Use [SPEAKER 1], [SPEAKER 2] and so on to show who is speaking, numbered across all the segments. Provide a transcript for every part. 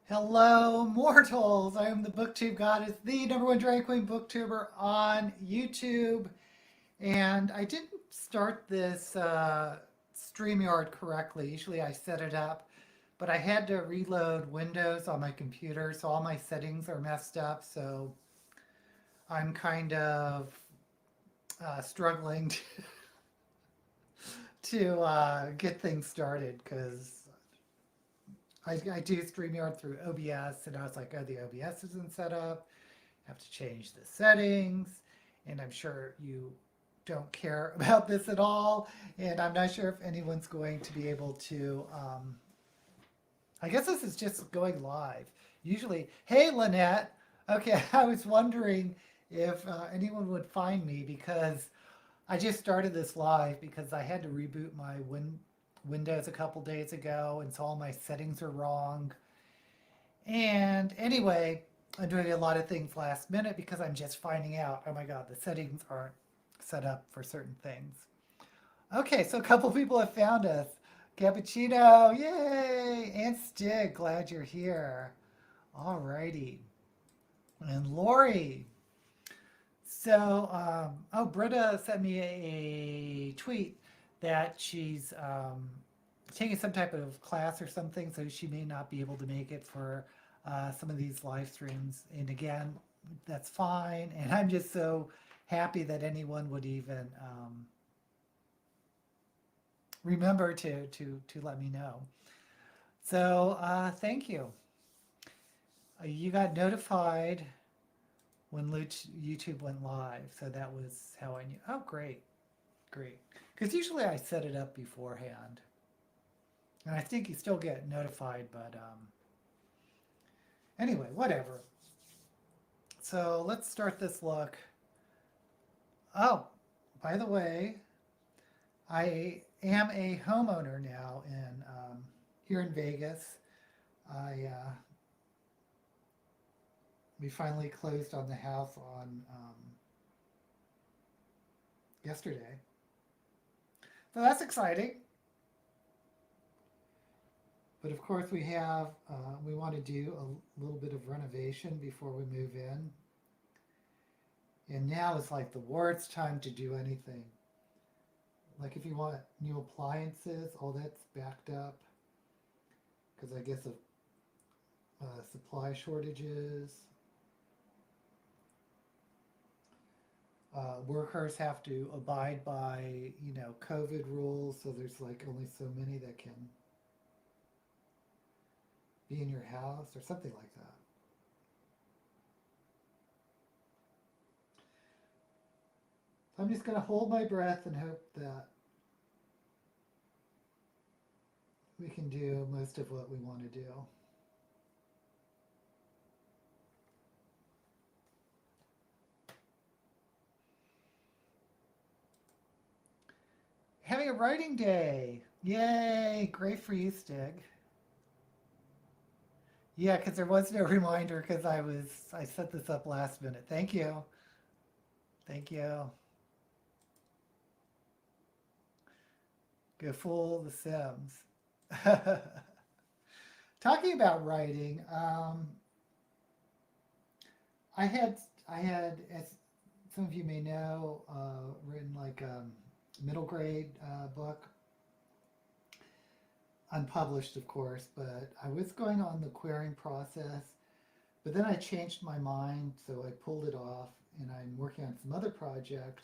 [SPEAKER 1] Hello, mortals! I am the Booktube Goddess, the number one drag queen booktuber on YouTube. And I didn't start this StreamYard correctly. Usually I set it up, but I had to reload Windows on my computer, so all my settings are messed up. So I'm kind of struggling to get things started because I do StreamYard through OBS, and I was like, oh, the OBS isn't set up. I have to change the settings, and I'm sure you don't care about this at all, and I'm not sure if anyone's going to be able to. I guess this is just going live. Usually, hey, Lynette. Okay, I was wondering if anyone would find me because I just started this live because I had to reboot my Windows a couple days ago, and so all my settings are wrong. And anyway, I'm doing a lot of things last minute because I'm just finding out, oh my God, the settings aren't set up for certain things. Okay, so a couple people have found us. Cappuccino, yay! And Stig, glad you're here. Alrighty. And Lori. So, oh, Britta sent me a tweet that she's taking some type of class or something, so she may not be able to make it for some of these live streams. And again, that's fine. And I'm just so happy that anyone would even remember to let me know. So thank you. You got notified when YouTube went live, so that was how I knew. Oh, great, great. Because usually I set it up beforehand, and I think you still get notified. But anyway, whatever. So let's start this look. Oh, by the way, I am a homeowner now in here in Vegas. I we finally closed on the house on yesterday, so that's exciting. But of course, we want to do a little bit of renovation before we move in, and now is like the worst time to do anything. Like if you want new appliances, all that's backed up because I guess of supply shortages. Workers have to abide by, COVID rules, so there's like only so many that can be in your house or something like that. So I'm just going to hold my breath and hope that we can do most of what we want to do. Having a writing day. Yay! Great for you, Stig. Yeah, because there was no reminder because I set this up last minute. Thank you. Thank you. Go fool the Sims. Talking about writing, I had, as some of you may know, written like a middle grade book, unpublished, of course, but I was going on the querying process, but then I changed my mind, so I pulled it off, and I'm working on some other project.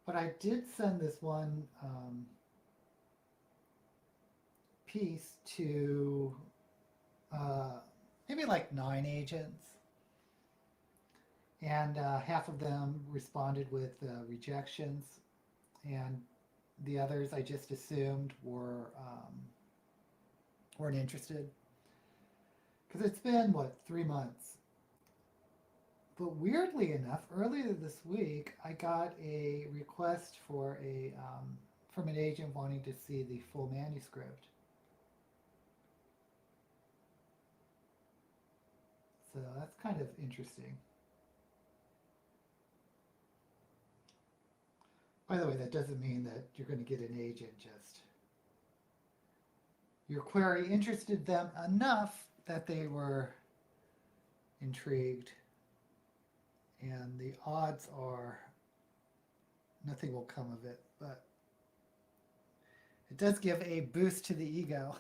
[SPEAKER 1] But I did send this one piece to uh, maybe like 9 agents, and half of them responded with rejections, and the others I just assumed weren't interested because it's been what 3 months. But weirdly enough, earlier this week I got a request for a from an agent wanting to see the full manuscript. So that's kind of interesting. By the way, that doesn't mean that you're going to get an agent, just your query interested them enough that they were intrigued, and the odds are nothing will come of it, but it does give a boost to the ego.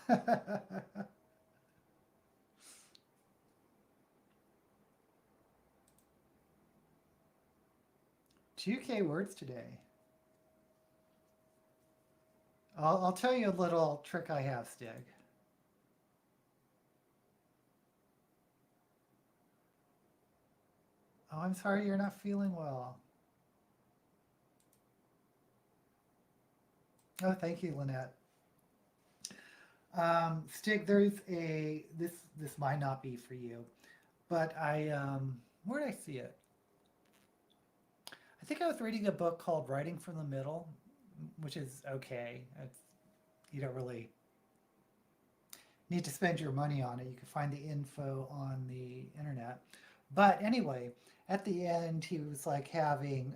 [SPEAKER 1] 2K words today. I'll tell you a little trick I have, Stig. Oh, I'm sorry you're not feeling well. Oh, thank you, Lynette. Stig, there's this might not be for you, but where did I see it? I think I was reading a book called Writing from the Middle, which is okay. You don't really need to spend your money on it. You can find the info on the internet. But anyway, at the end, he was like having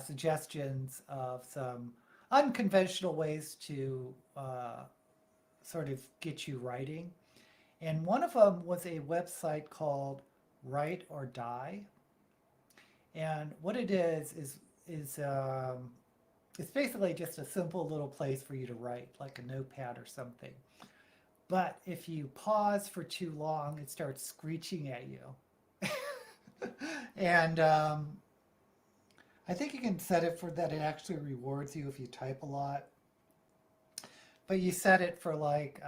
[SPEAKER 1] suggestions of some unconventional ways to sort of get you writing. And one of them was a website called Write or Die. And what it is it's basically just a simple little place for you to write, like a notepad or something. But if you pause for too long, it starts screeching at you. And I think you can set it for that it actually rewards you if you type a lot. But you set it for like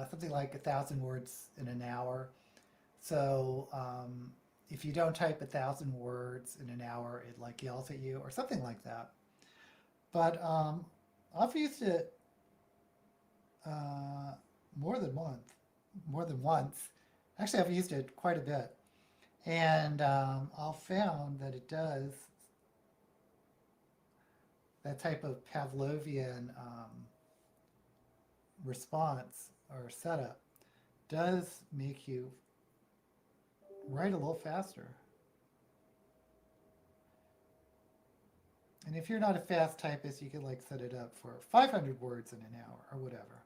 [SPEAKER 1] something like 1,000 words in an hour. So if you don't type 1,000 words in an hour, it like yells at you or something like that. But I've used it more than once. Actually, I've used it quite a bit. And I've found that it does that type of Pavlovian response or setup does make you write a little faster. And if you're not a fast typist, you can like set it up for 500 words in an hour or whatever.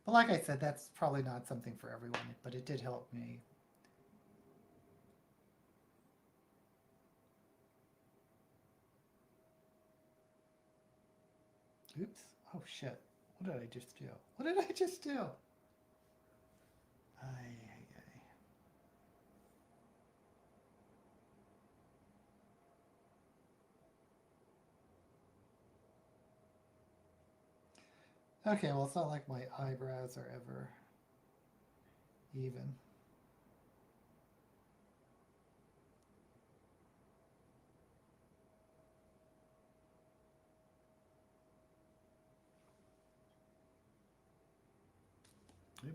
[SPEAKER 1] But like I said, that's probably not something for everyone, but it did help me. Oops. Oh, shit. What did I just do? What did I just do? Okay, well, it's not like my eyebrows are ever even. Yep.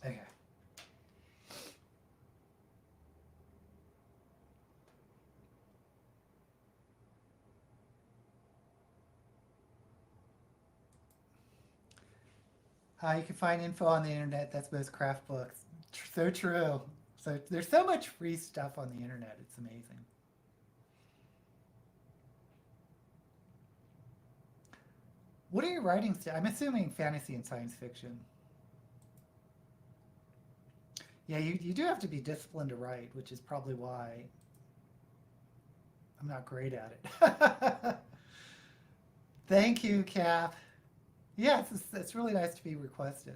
[SPEAKER 1] Okay. You can find info on the internet. That's most craft books. So true. So there's so much free stuff on the internet. It's amazing. What are you writing? I'm assuming fantasy and science fiction. Yeah, you do have to be disciplined to write, which is probably why I'm not great at it. Thank you, Cap. Yeah, it's really nice to be requested.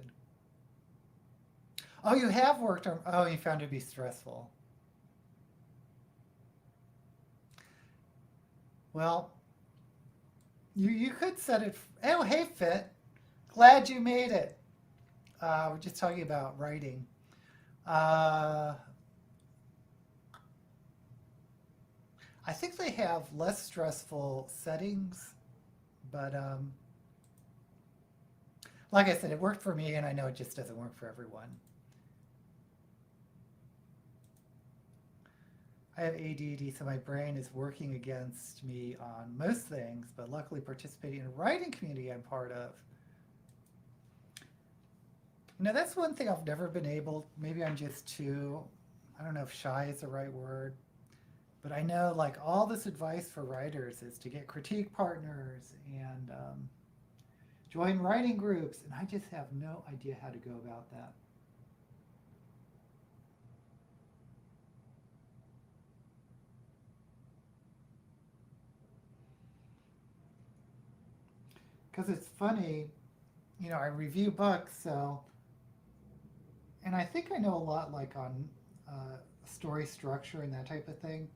[SPEAKER 1] Oh, you have worked on. Oh, you found it to be stressful. Well, you could set it. Oh, hey, Fit. Glad you made it. We're just talking about writing. I think they have less stressful settings, but like I said, it worked for me, and I know it just doesn't work for everyone. I have ADD, so my brain is working against me on most things, but luckily participating in a writing community I'm part of. You know, that's one thing I've never been able, maybe I'm just too, I don't know if shy is the right word, but I know like all this advice for writers is to get critique partners and join writing groups, and I just have no idea how to go about that. Because it's funny, you know, I review books, so, and I think I know a lot like on story structure and that type of thing.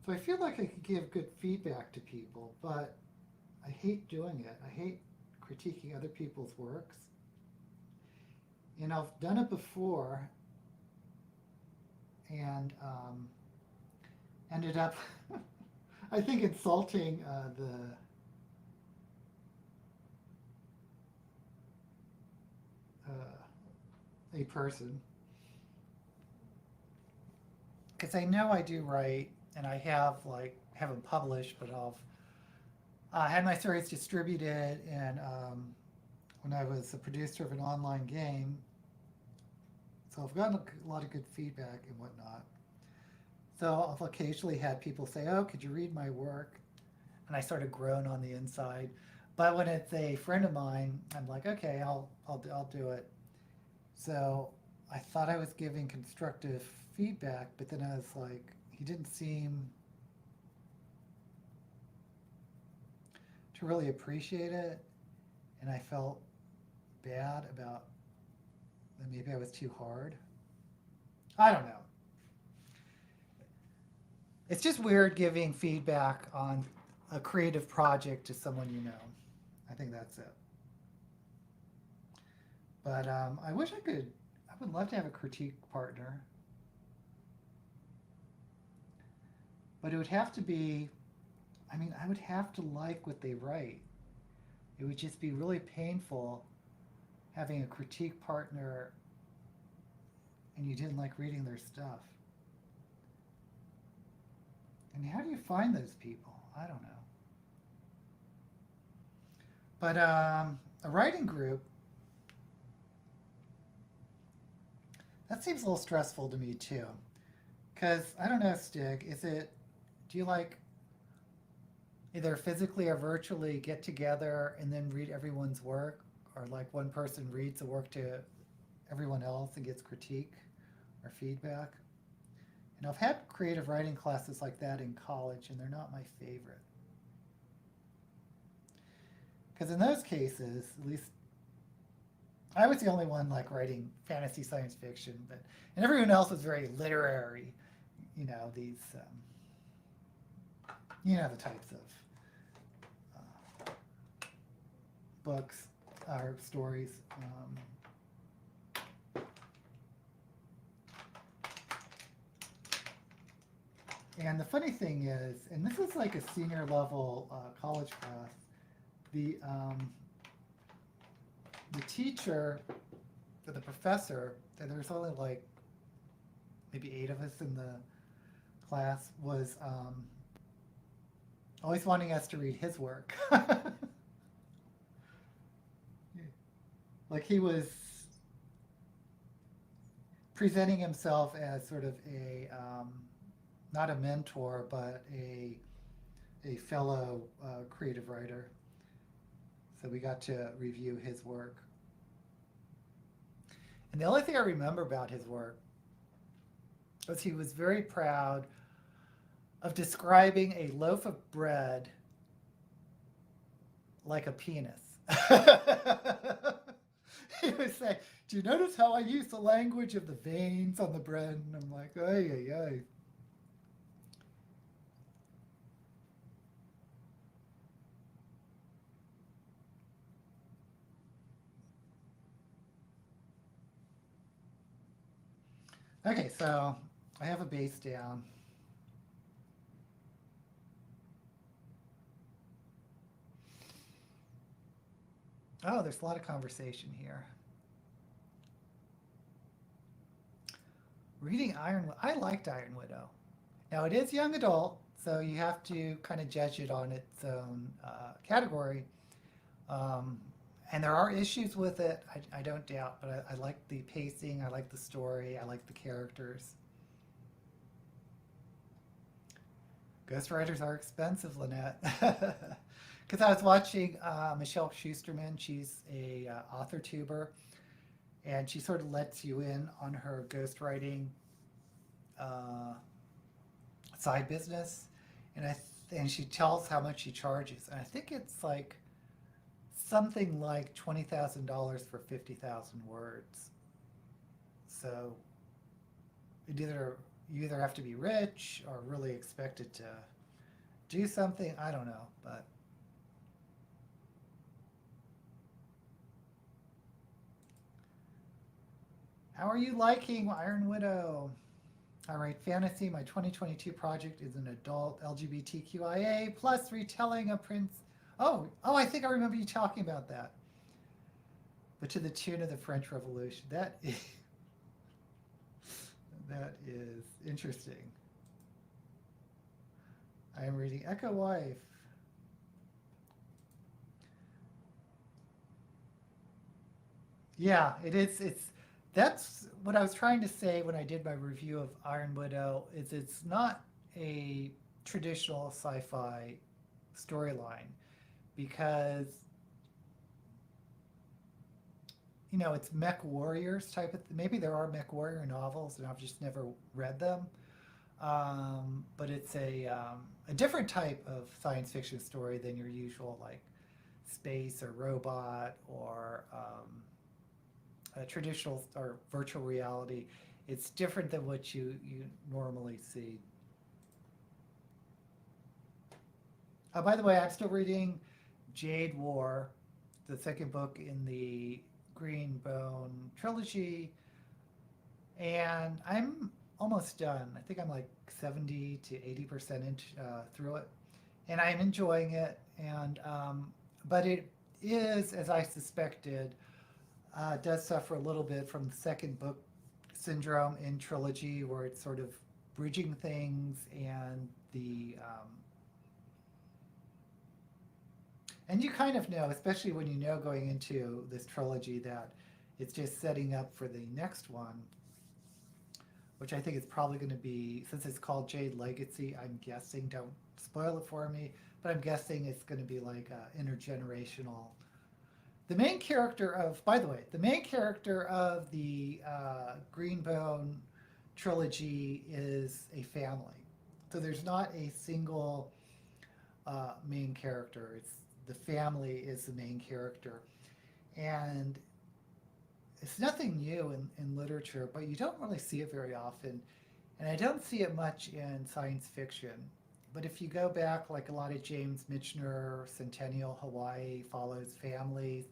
[SPEAKER 1] So I feel like I could give good feedback to people, but I hate doing it. I hate critiquing other people's works. And I've done it before and ended up, I think, insulting a person. Because I know I do write, and I have, like, haven't published, but I've had my stories distributed, and when I was a producer of an online game, so I've gotten a lot of good feedback and whatnot. So I've occasionally had people say, "Oh, could you read my work?" And I sort of groan on the inside. But when it's a friend of mine, I'm like, "Okay, I'll do it." So I thought I was giving constructive feedback, but then I was like, he didn't seem to really appreciate it, and I felt bad about that maybe I was too hard. I don't know. It's just weird giving feedback on a creative project to someone you know. I think that's it. But I wish I could, I would love to have a critique partner. But it would have to be, I mean, I would have to like what they write. It would just be really painful having a critique partner and you didn't like reading their stuff. And how do you find those people? I don't know. But a writing group, that seems a little stressful to me too. Because, I don't know, Stig, do you like either physically or virtually get together and then read everyone's work? Or like one person reads the work to everyone else and gets critique or feedback? And I've had creative writing classes like that in college, and they're not my favorite. Because in those cases, at least I was the only one like writing fantasy science fiction, and everyone else was very literary. You know, these, you know, the types of books or stories. And the funny thing is, and this is like a senior level college class, the teacher, or the professor, and there was only like maybe 8 of us in the class, was always wanting us to read his work. Like he was presenting himself as sort of a not a mentor, but a fellow creative writer. So we got to review his work. And the only thing I remember about his work was he was very proud of describing a loaf of bread like a penis. He would say, "Do you notice how I use the language of the veins on the bread?" And I'm like, "Ay, ay, ay." Okay, so I have a bass down. Oh, there's a lot of conversation here. Reading Iron. I liked Iron Widow. Now it is young adult, so you have to kind of judge it on its own category. Um, and there are issues with it, I don't doubt, but I like the pacing, I like the story, I like the characters. Ghostwriters are expensive, Lynette. Because I was watching Michelle Schusterman, she's a author tuber, and she sort of lets you in on her ghostwriting uh, side business, and and she tells how much she charges, and I think it's like something like $20,000 for 50,000 words. So it either you either have to be rich or really expected to do something. I don't know, but how are you liking Iron Widow? All right, fantasy. My 2022 project is an adult LGBTQIA plus retelling of Prince. Oh, I think I remember you talking about that. But to the tune of the French Revolution. That is interesting. I am reading Echo Wife. Yeah, it is. That's what I was trying to say when I did my review of Iron Widow. Is it's not a traditional sci-fi storyline because it's mech warriors type of. Maybe there are mech warrior novels, and I've just never read them. But it's a different type of science fiction story than your usual like space or robot or a traditional or virtual reality. It's different than what you normally see. By the way, I'm still reading Jade War, the second book in the Green Bone trilogy, and I'm almost done. I think I'm like 70 to 80% through it, and I'm enjoying it. And but it is, as I suspected, does suffer a little bit from the second book syndrome in trilogy, where it's sort of bridging things and you kind of know, especially when you know going into this trilogy, that it's just setting up for the next one, which I think is probably going to be, since it's called Jade Legacy, I'm guessing, don't spoil it for me, but I'm guessing it's going to be like intergenerational. The main character of, by the way, the main character of the Greenbone trilogy is a family. So there's not a single main character. It's the family is the main character, and it's nothing new in literature, but you don't really see it very often, and I don't see it much in science fiction. But if you go back, like a lot of James Michener, Centennial Hawaii follows families,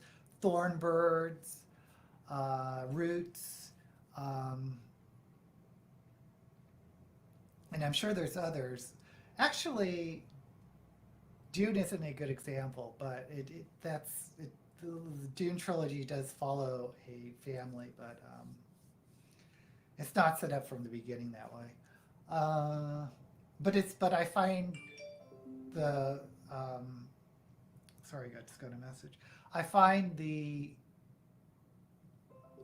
[SPEAKER 1] Thornbirds, Roots, um, and I'm sure there's others. Actually, Dune isn't a good example, but the Dune trilogy does follow a family, but it's not set up from the beginning that way. Uh, but I find the sorry, I just got a message. I find the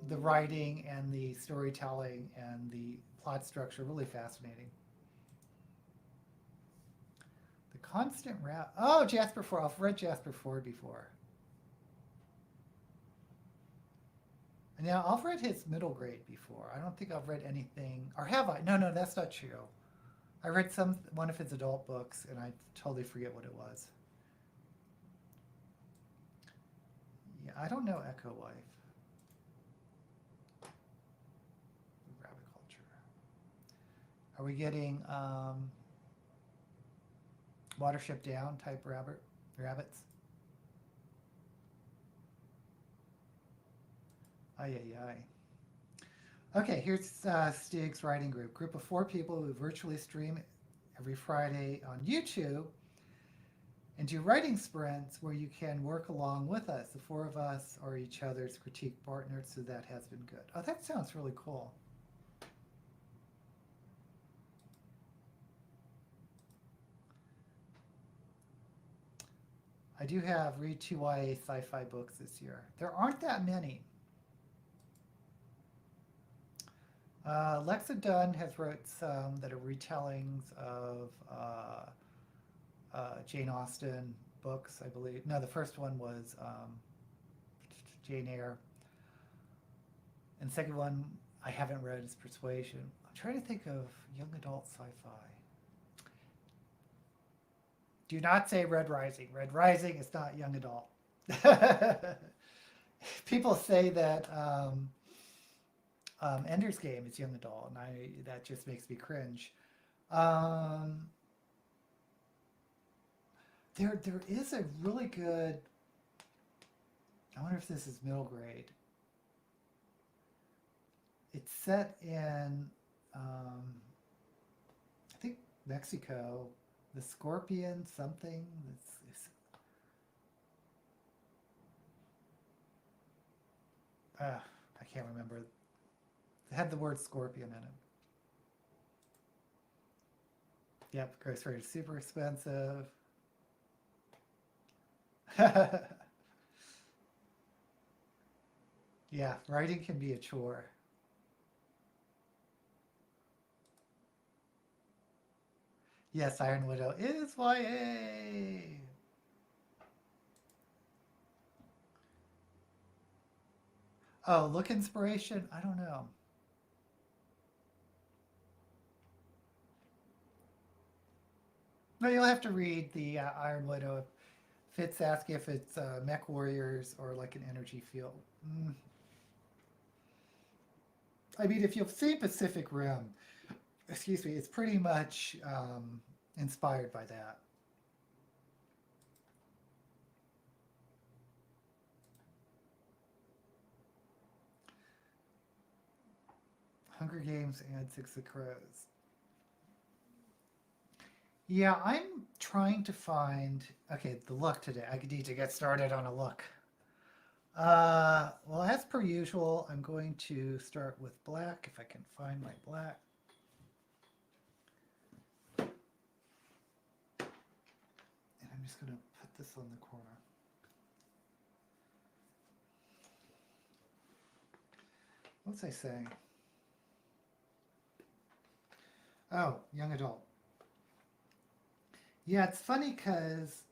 [SPEAKER 1] writing and the storytelling and the plot structure really fascinating. The constant rap. Oh, Jasper Ford. I've read Jasper Ford before. And now I've read his middle grade before. I don't think I've read anything, or have I? No, that's not true. I read one of his adult books, and I totally forget what it was. Yeah, I don't know Echo Wife. Rabbit culture. Are we getting Watership Down type rabbits? Ay, ay, ay. Okay, here's Stig's writing group. Group of 4 people who virtually stream every Friday on YouTube and do writing sprints where you can work along with us. The four of us are each other's critique partners, so that has been good. Oh, that sounds really cool. I do have read 2 YA sci-fi books this year. There aren't that many. Lexa Dunn has wrote some that are retellings of Jane Austen books, I believe. No, the first one was Jane Eyre. And the second one I haven't read is Persuasion. I'm trying to think of young adult sci-fi. Do not say Red Rising. Red Rising is not young adult. People say that Ender's Game is young adult, and that just makes me cringe. There is a really good. I wonder if this is middle grade. It's set in, I think, Mexico. The Scorpion something. I can't remember. It had the word scorpion in it. Yep, gross rate is super expensive. Yeah, writing can be a chore. Yes, Iron Widow is YA. Oh, look inspiration? I don't know. No, you'll have to read the Iron Widow. Fitz asking if it's mech warriors or like an energy field. I mean, if you've seen Pacific Rim, excuse me, it's pretty much inspired by that. Hunger Games and Six of Crows. Yeah, I'm trying to find, okay, the look today. I need to get started on a look. Well, as per usual, I'm going to start with black, if I can find my black. And I'm just going to put this on the corner. What was I saying? Oh, young adult. Yeah, it's funny because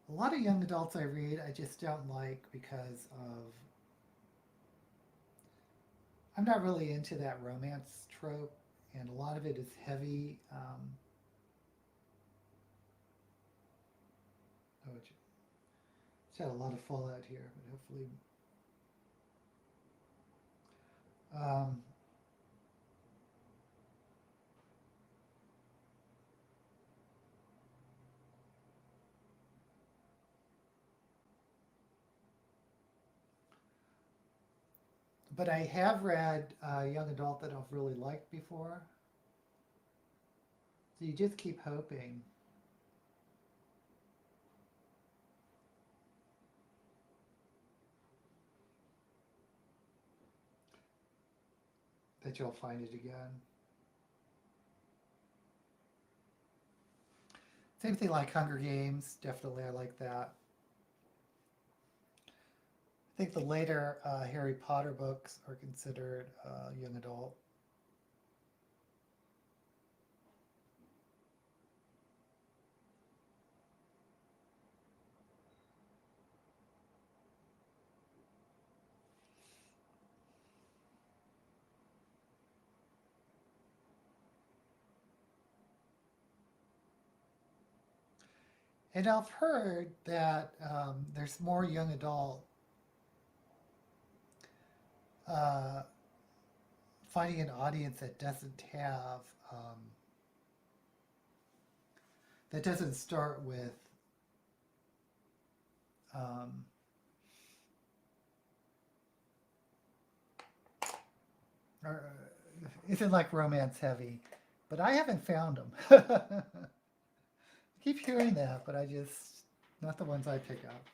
[SPEAKER 1] a lot of young adults I read, I just don't like because of, I'm not really into that romance trope, and a lot of it is heavy. It's had a lot of fallout here, but hopefully. But I have read young adult that I've really liked before. So you just keep hoping. That you'll find it again. Same thing like Hunger Games. Definitely I like that. I think the later Harry Potter books are considered young adult. And I've heard that there's more young adult finding an audience that doesn't have that doesn't start with or isn't like romance heavy, but I haven't found them. keep hearing that, but not the ones I pick up.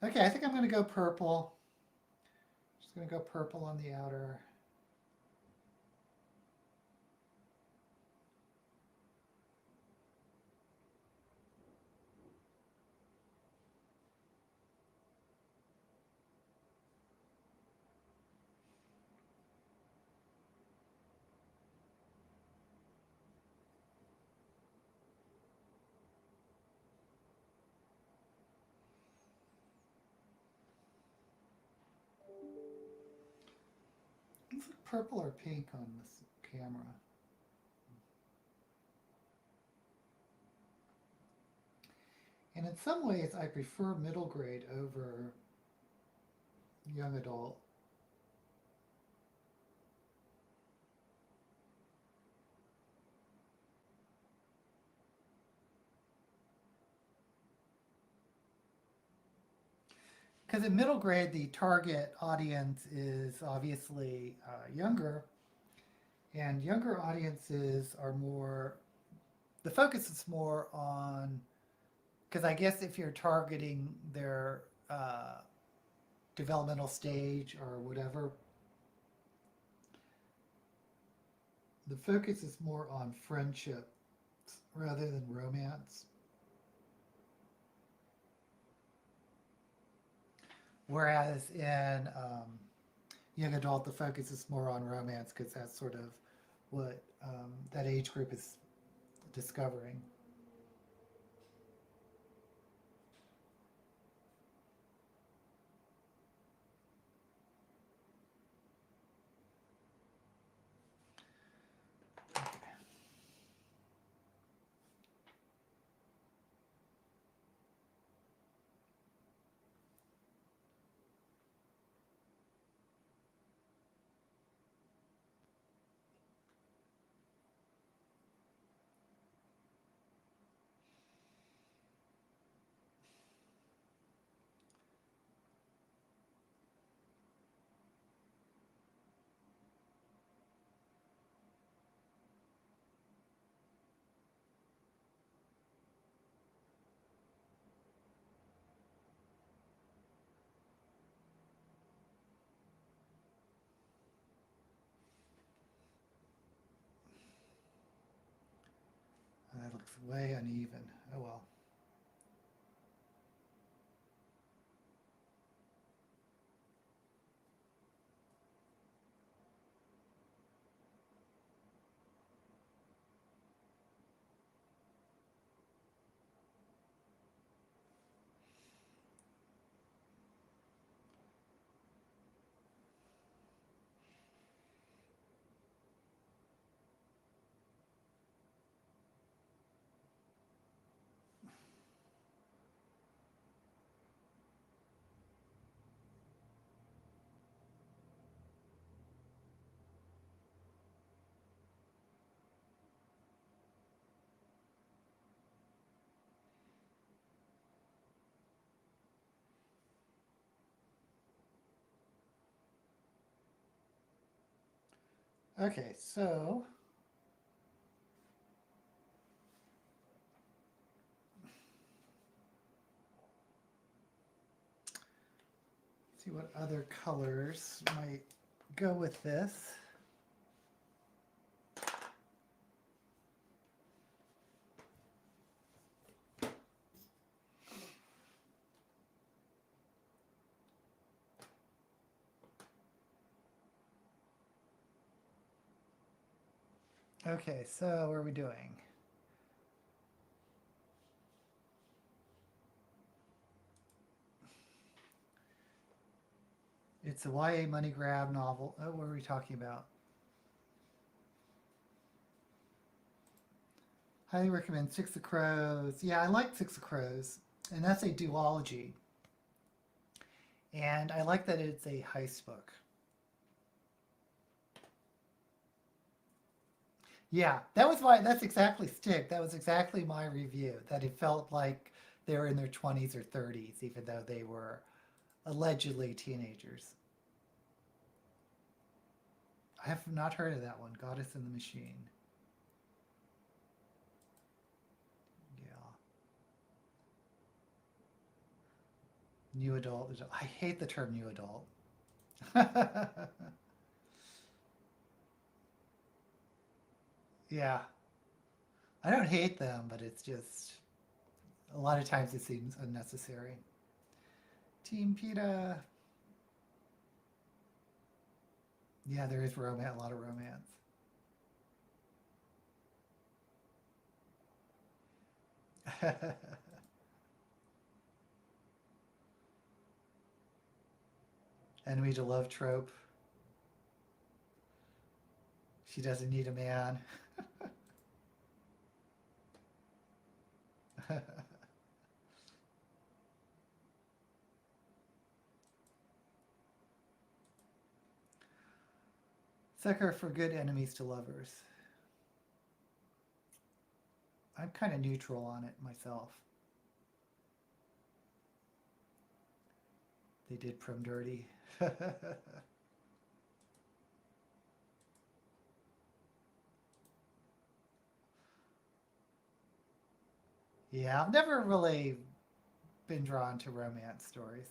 [SPEAKER 1] Okay, I think I'm going to go purple. Just going to go purple on the outer. It's like purple or pink on this camera. And in some ways, I prefer middle grade over young adult. Because in middle grade, the target audience is obviously younger, and younger audiences are more, the focus is more on, because I guess if you're targeting their developmental stage or whatever, the focus is more on friendship rather than romance. Whereas in young adult, the focus is more on romance because that's sort of what that age group is discovering. That looks way uneven. Oh well. Okay, so see what other colors might go with this. Okay, so what are we doing? It's a YA money grab novel. Oh, what are we talking about? Highly recommend Six of Crows. Yeah, I like Six of Crows, and that's a duology. And I like that it's a heist book. Yeah, that's exactly Stick. That was exactly my review, that it felt like they were in their 20s or 30s, even though they were allegedly teenagers. I have not heard of that one, Goddess in the Machine. Yeah. New adult. I hate the term new adult. Yeah. I don't hate them, but it's just a lot of times it seems unnecessary. Team PETA. Yeah, there is romance, a lot of romance. Enemy to love trope. She doesn't need a man. Sucker for good enemies to lovers. I'm kind of neutral on it myself. They did Prim Dirty. Yeah, I've never really been drawn to romance stories.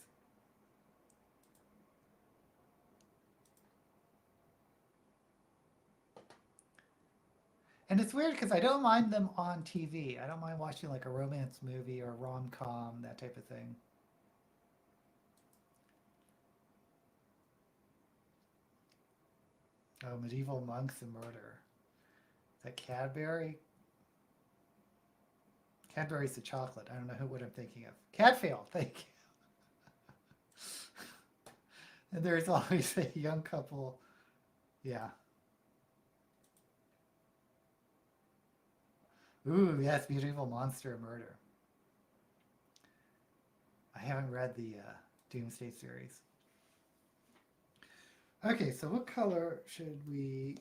[SPEAKER 1] And it's weird because I don't mind them on TV. I don't mind watching like a romance movie or rom-com, that type of thing. Oh, Medieval Monks and Murder. Is that Cadbury? Cadbury's the chocolate. I don't know what I'm thinking of. Cadfael, thank you. And there's always a young couple. Yeah. Ooh, yes, Medieval Monster and Murder. I haven't read the Doomsday series. Okay, so what color should we...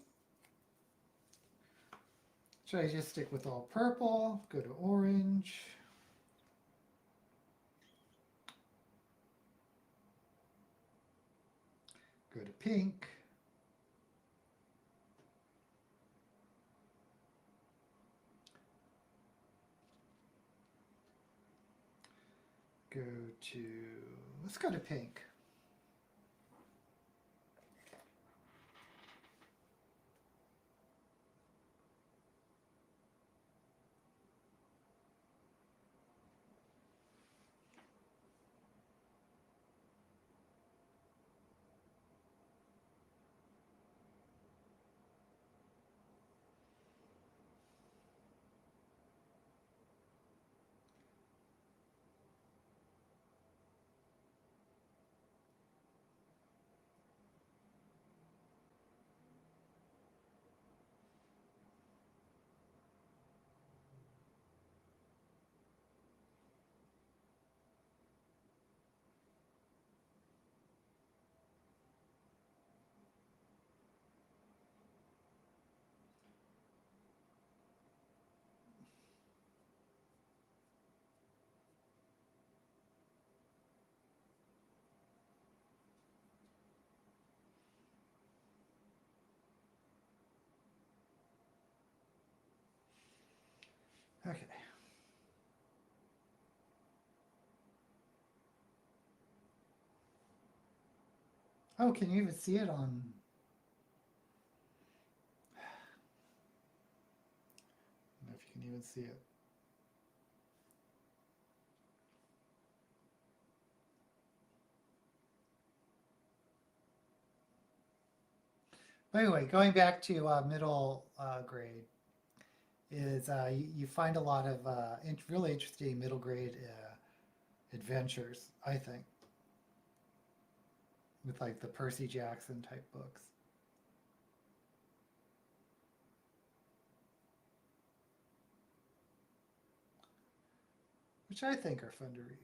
[SPEAKER 1] Should I just stick with all purple? Go to orange. Go to pink. Go to... Let's go to pink. Okay. Oh, can you even see it on... I don't know if you can even see it. But anyway, going back to middle grade, is you find a lot of really interesting middle grade adventures, I think, with like the Percy Jackson type books. Which I think are fun to read.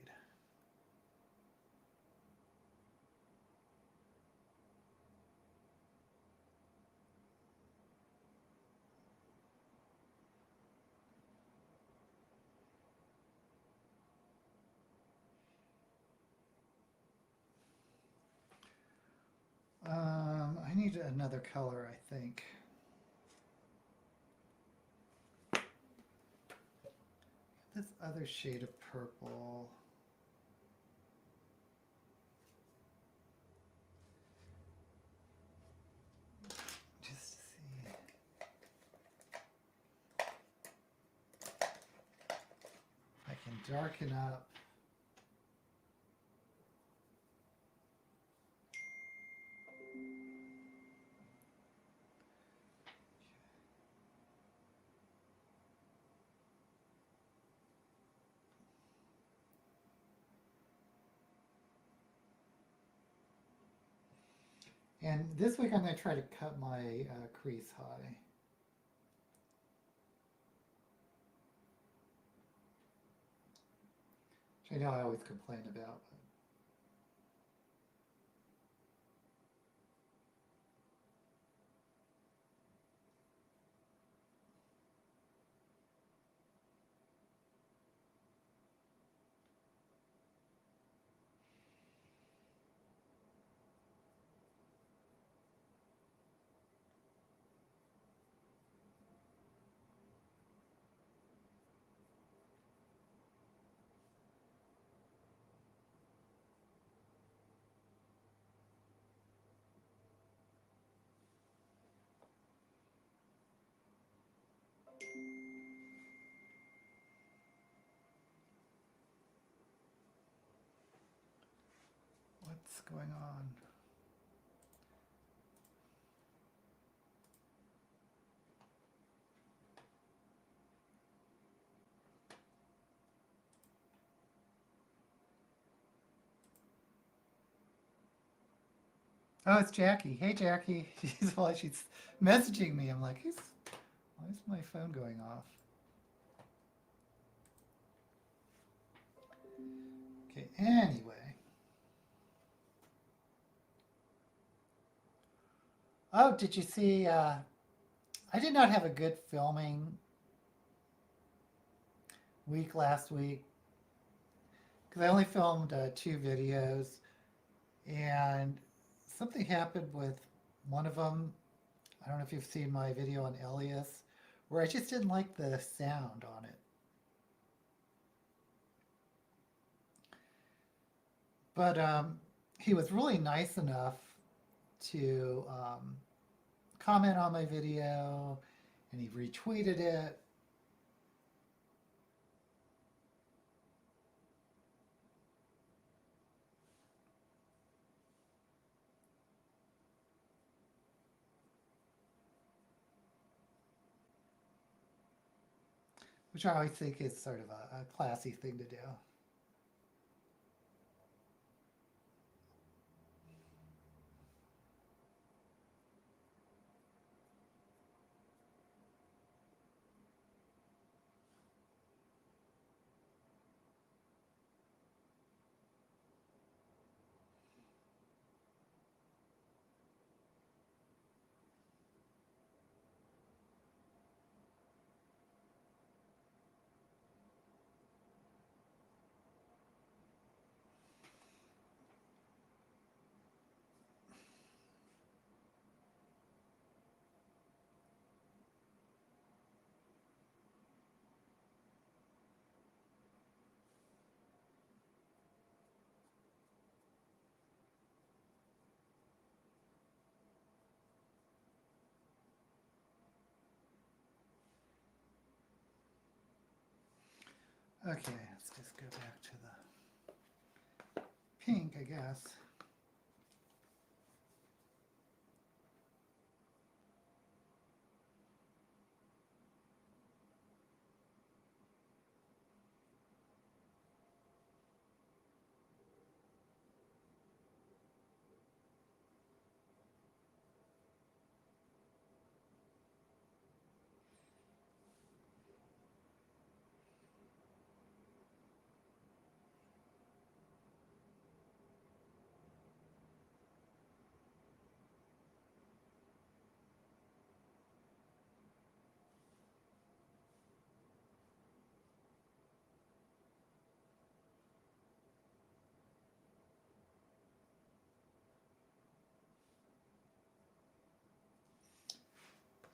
[SPEAKER 1] I need another color, I think. This other shade of purple. darken up. And this week I'm going to try to cut my crease high. Which I know I always complain about. What's going on? Oh, it's Jackie. Hey, Jackie. She's messaging me. I'm like, why is my phone going off? Okay, anyway. Oh, did you see? I did not have a good filming week last week because I only filmed 2 videos, and something happened with one of them. I don't know if you've seen my video on Elias, where I just didn't like the sound on it. But he was really nice enough to comment on my video, and he retweeted it. Which I always think is sort of a classy thing to do. Okay, let's just go back to the pink, I guess.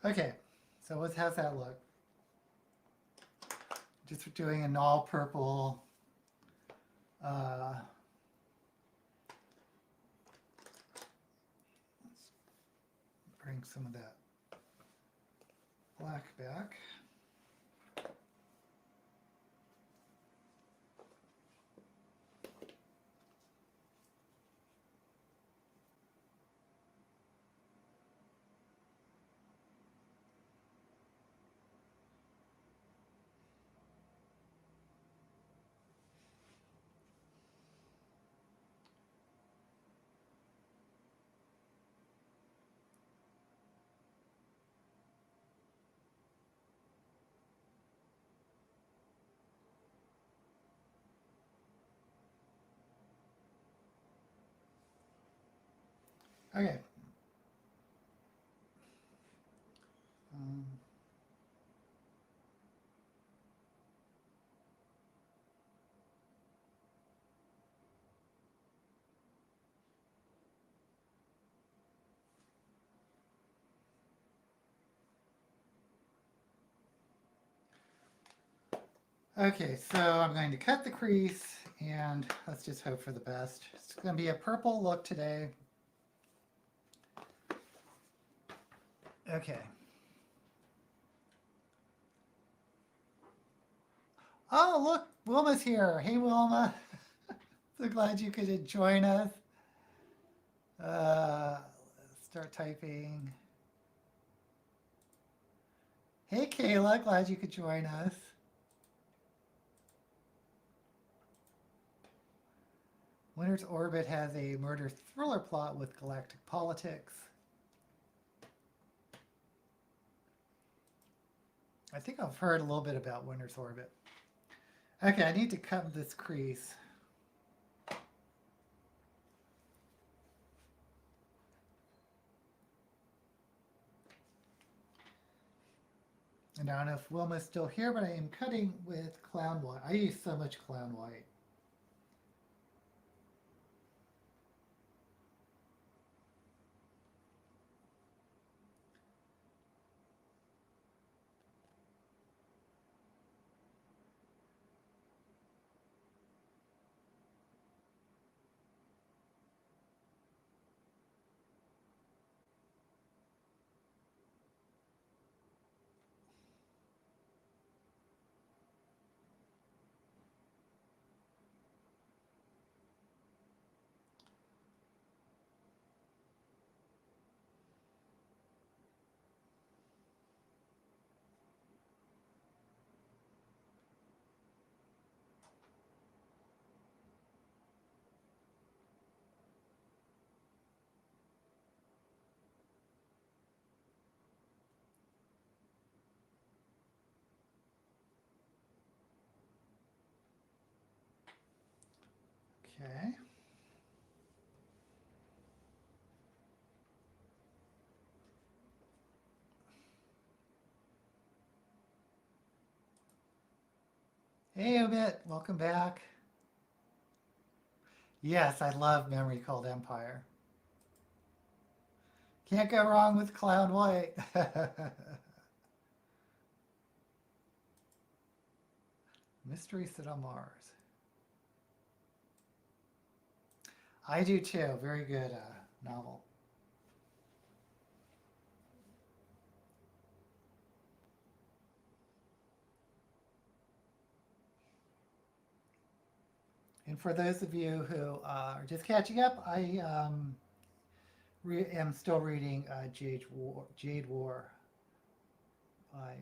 [SPEAKER 1] Okay, so how's that look? Just doing an all purple let's bring some of that black back. Okay. Um, okay, so I'm going to cut the crease and let's just hope for the best. It's going to be a purple look today. Okay. Oh, look, Wilma's here. Hey, Wilma. So glad you could join us. Let's start typing. Hey, Kayla, glad you could join us. Winter's Orbit has a murder thriller plot with galactic politics. I think I've heard a little bit about Winter's Orbit. Okay, I need to cut this crease. And I don't know if Wilma's still here, but I am cutting with clown white. I use so much clown white. Okay. Hey, Obit, welcome back. Yes, I love Memory Called Empire. Can't go wrong with clown white. Mystery Sit on Mars. I do too. Very good novel. And for those of you who are just catching up, I am still reading Jade War by,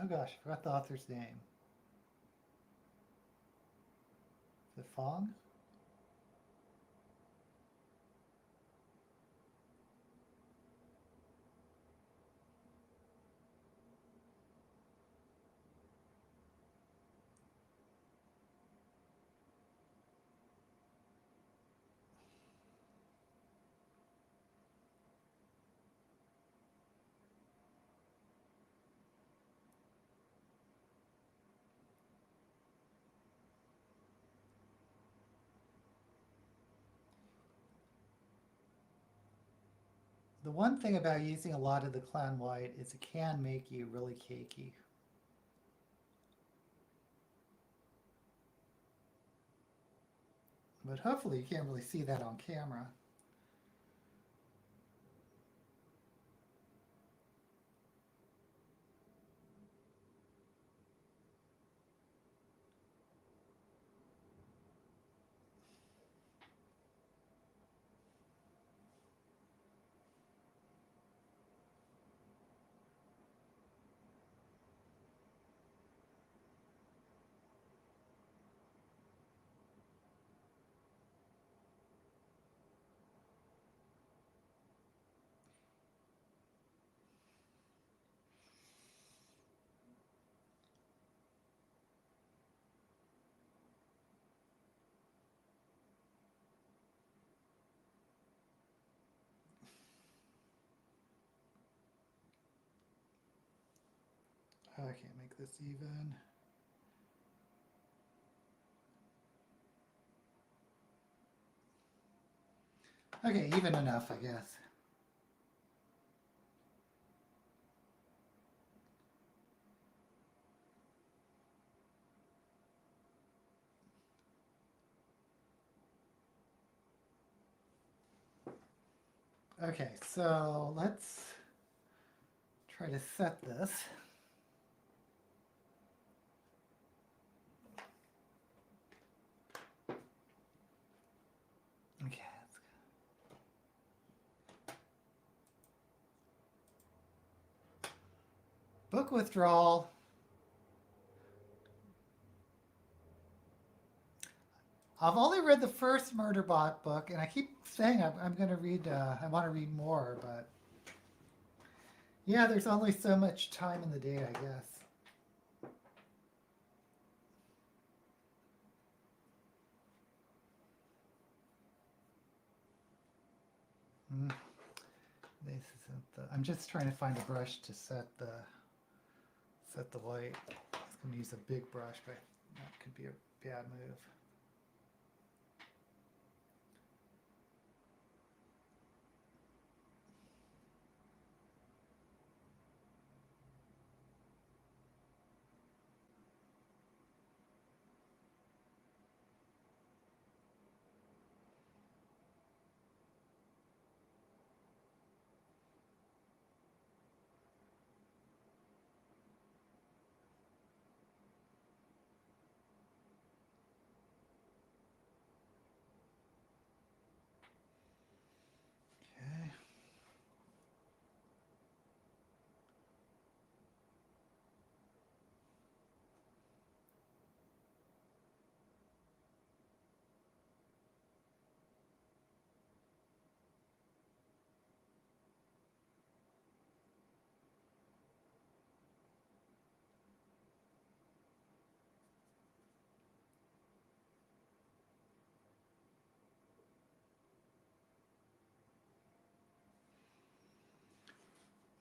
[SPEAKER 1] oh gosh, I forgot the author's name. Is it Fong? The one thing about using a lot of the clown white is it can make you really cakey. But hopefully you can't really see that on camera. this even. Okay, even enough, I guess. Okay, so let's try to set this. Okay. Book withdrawal. I've only read the first Murderbot book, and I keep saying I'm going to read, I want to read more, but yeah, there's only so much time in the day, I guess. This isn't the, I'm just trying to find a brush to set the light. I was going to use a big brush, but that could be a bad move.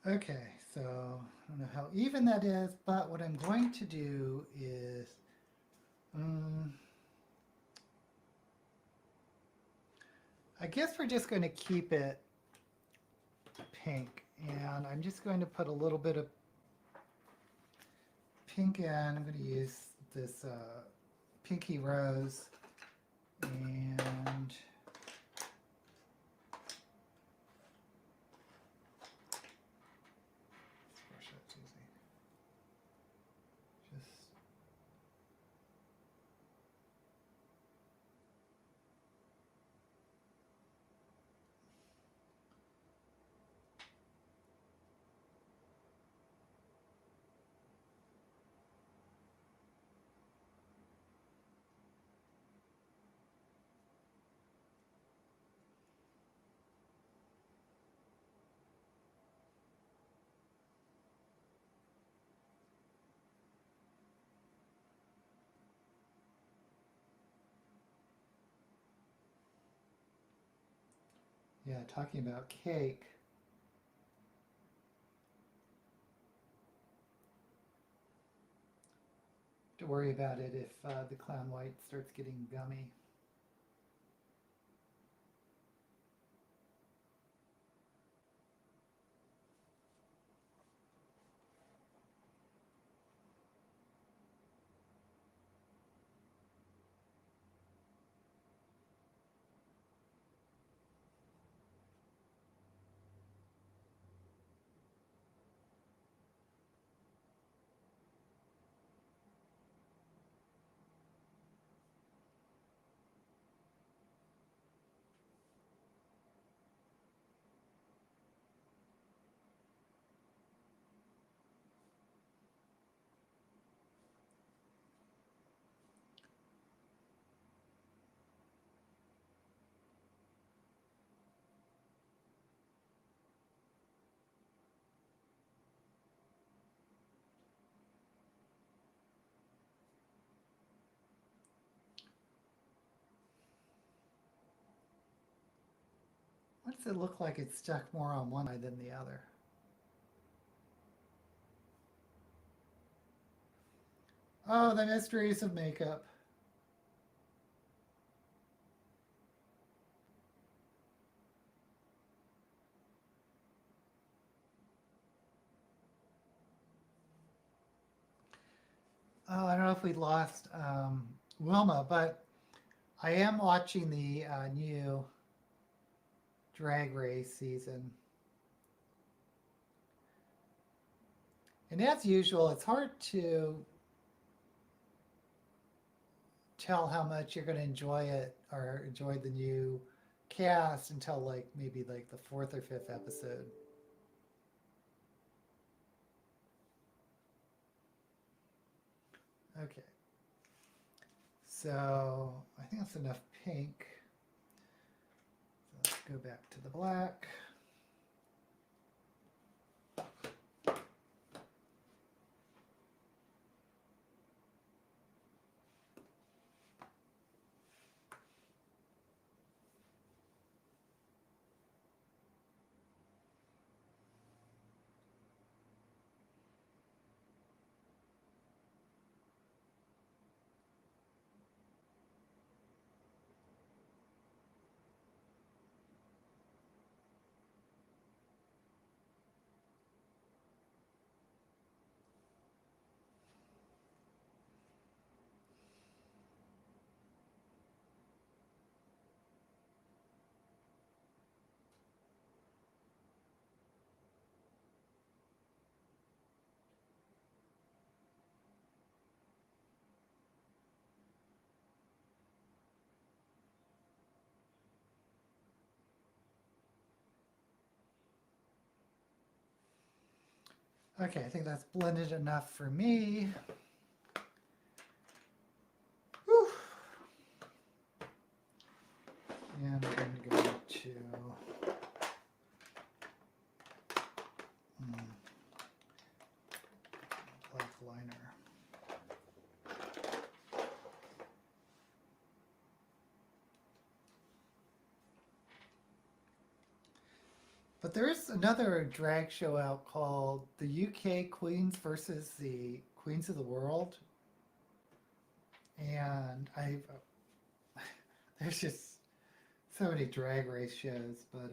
[SPEAKER 1] Okay, so I don't know how even that is, but what I'm going to do is, I guess we're just going to keep it pink, and I'm just going to put a little bit of pink in. I'm going to use this Pinky Rose, and yeah, talking about cake. To worry about it if the clown white starts getting gummy. What does it look like it's stuck more on one side than the other? Oh, the mysteries of makeup. Oh, I don't know if we lost Wilma, but I am watching the new Drag Race season. And as usual, it's hard to tell how much you're going to enjoy it or enjoy the new cast until like maybe like the fourth or fifth episode. Okay, so I think that's enough pink. So let's go back to the black. Okay, I think that's blended enough for me. Whew. And I'm going to go to black liner. But there's another drag show out called the UK Queens versus the Queens of the World. And there's just so many drag race shows, but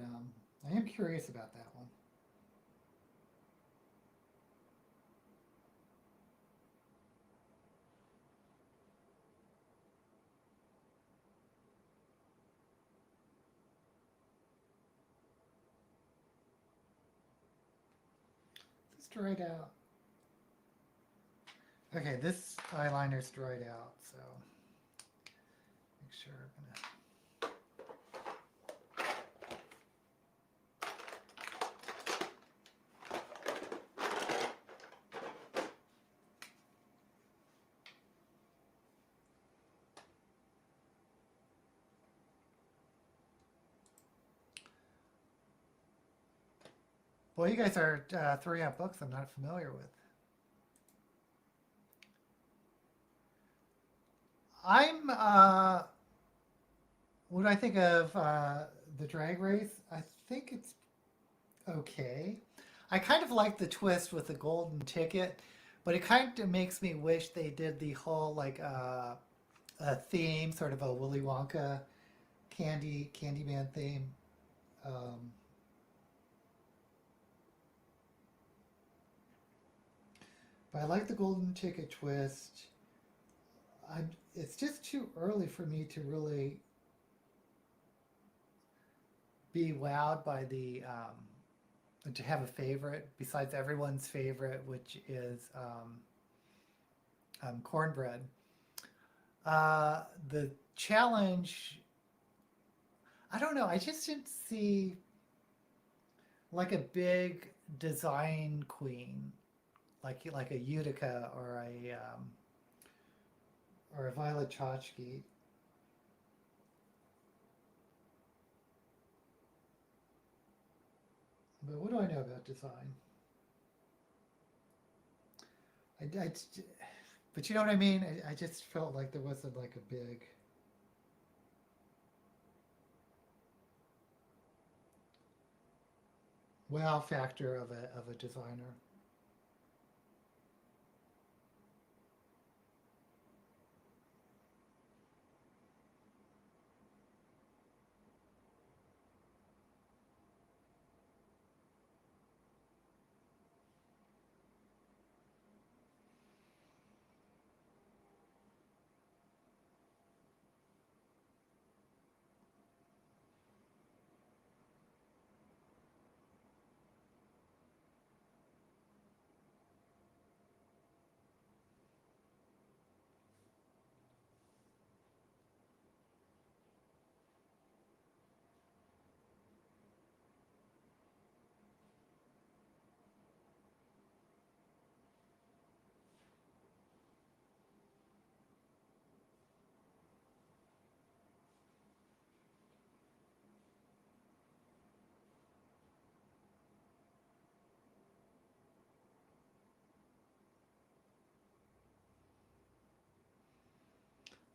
[SPEAKER 1] I am curious about that one. It's dried out. Okay, this eyeliner's dried out, so make sure I'm gonna. Well, you guys are throwing out books I'm not familiar with. I'm what do I think of the drag race? I think it's okay. I kind of like the twist with the golden ticket, but it kind of makes me wish they did the whole like a theme, sort of a Willy Wonka Candyman theme. Um, but I like the golden ticket twist. It's just too early for me to really be wowed by the to have a favorite besides everyone's favorite, which is cornbread. The challenge, I don't know. I just didn't see like a big design queen, like a Utica or a Violet Chachki. But what do I know about design? I, but you know what I mean? I just felt like there wasn't like a big wow factor of a designer.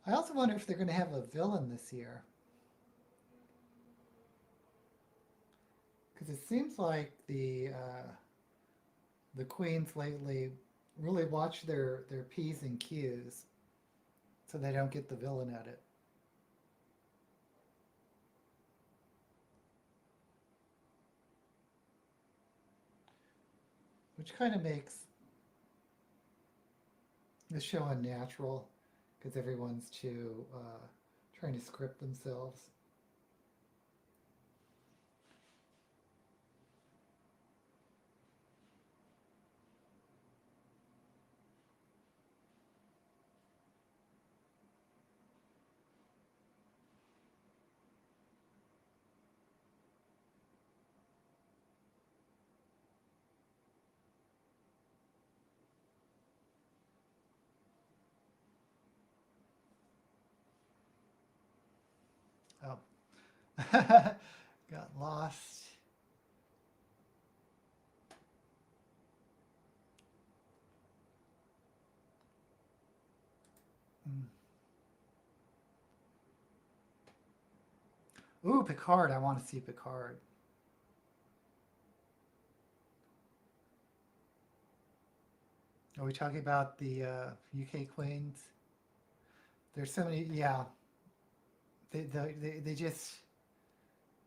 [SPEAKER 1] I also wonder if they're going to have a villain this year. Because it seems like the queens lately really watch their P's and Q's so they don't get the villain at it. Which kind of makes the show unnatural because everyone's too trying to script themselves. Oh, got lost. Mm. Ooh, Picard. I want to see Picard. Are we talking about the UK Queens? There's so many. Yeah, they just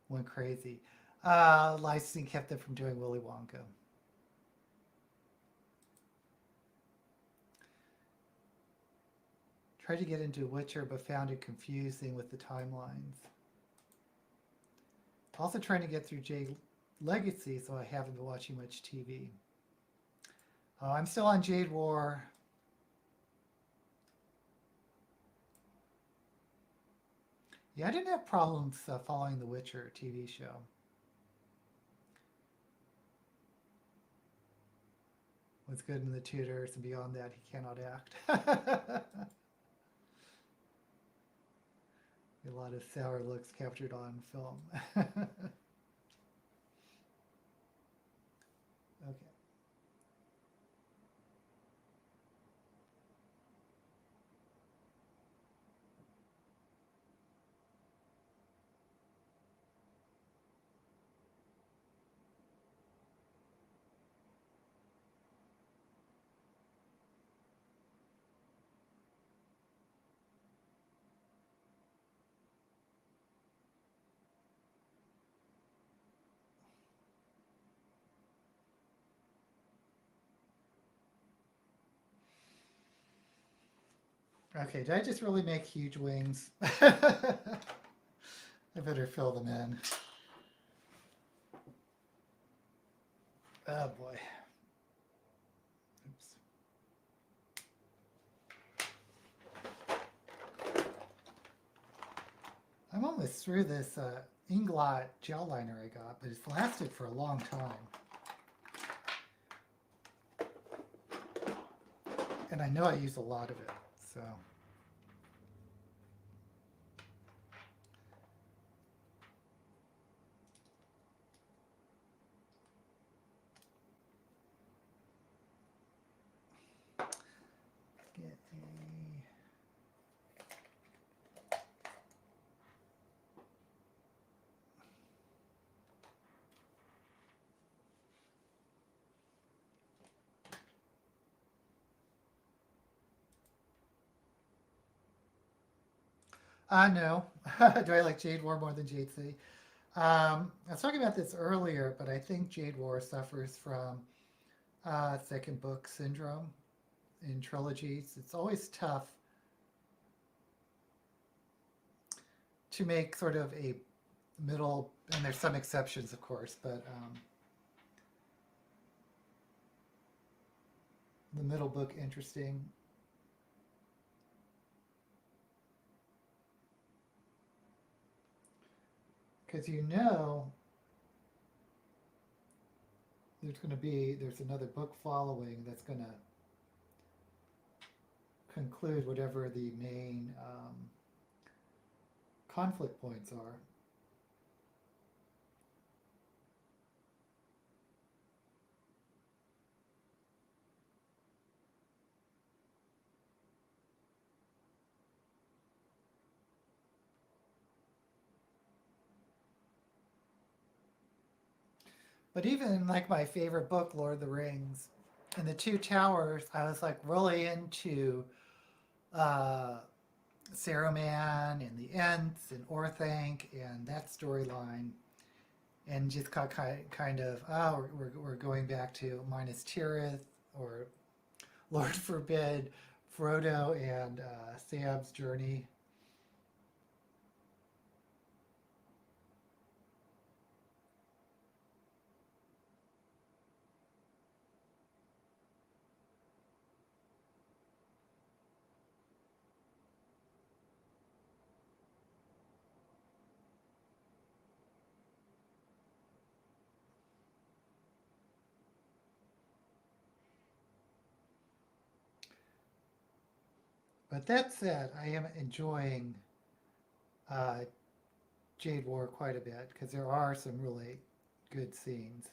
[SPEAKER 1] went crazy. Licensing kept them from doing Willy Wonka. Tried to get into Witcher, but found it confusing with the timelines. Also trying to get through Jade Legacy, so I haven't been watching much TV. I'm still on Jade War. Yeah, I didn't have problems following the Witcher TV show. Was good in the Tudors, and beyond that, he cannot act. A lot of sour looks captured on film. Okay. Okay, did I just really make huge wings? I better fill them in. Oh boy. Oops. I'm almost through this Inglot gel liner I got, but it's lasted for a long time. And I know I use a lot of it, so. Get no. Do I like Jade War more than Jade City? I was talking about this earlier, but I think Jade War suffers from second book syndrome in trilogies. It's always tough to make sort of a middle, and there's some exceptions, of course, but the middle book interesting. Because there's another book following that's going to conclude whatever the main conflict points are. But even like my favorite book, Lord of the Rings, and the Two Towers, I was like really into uh, Saruman and the Ents and Orthanc and that storyline, and just got kind of we're going back to Minas Tirith or Lord forbid Frodo and Sam's journey. But that said, I am enjoying uh, Jade War quite a bit because there are some really good scenes.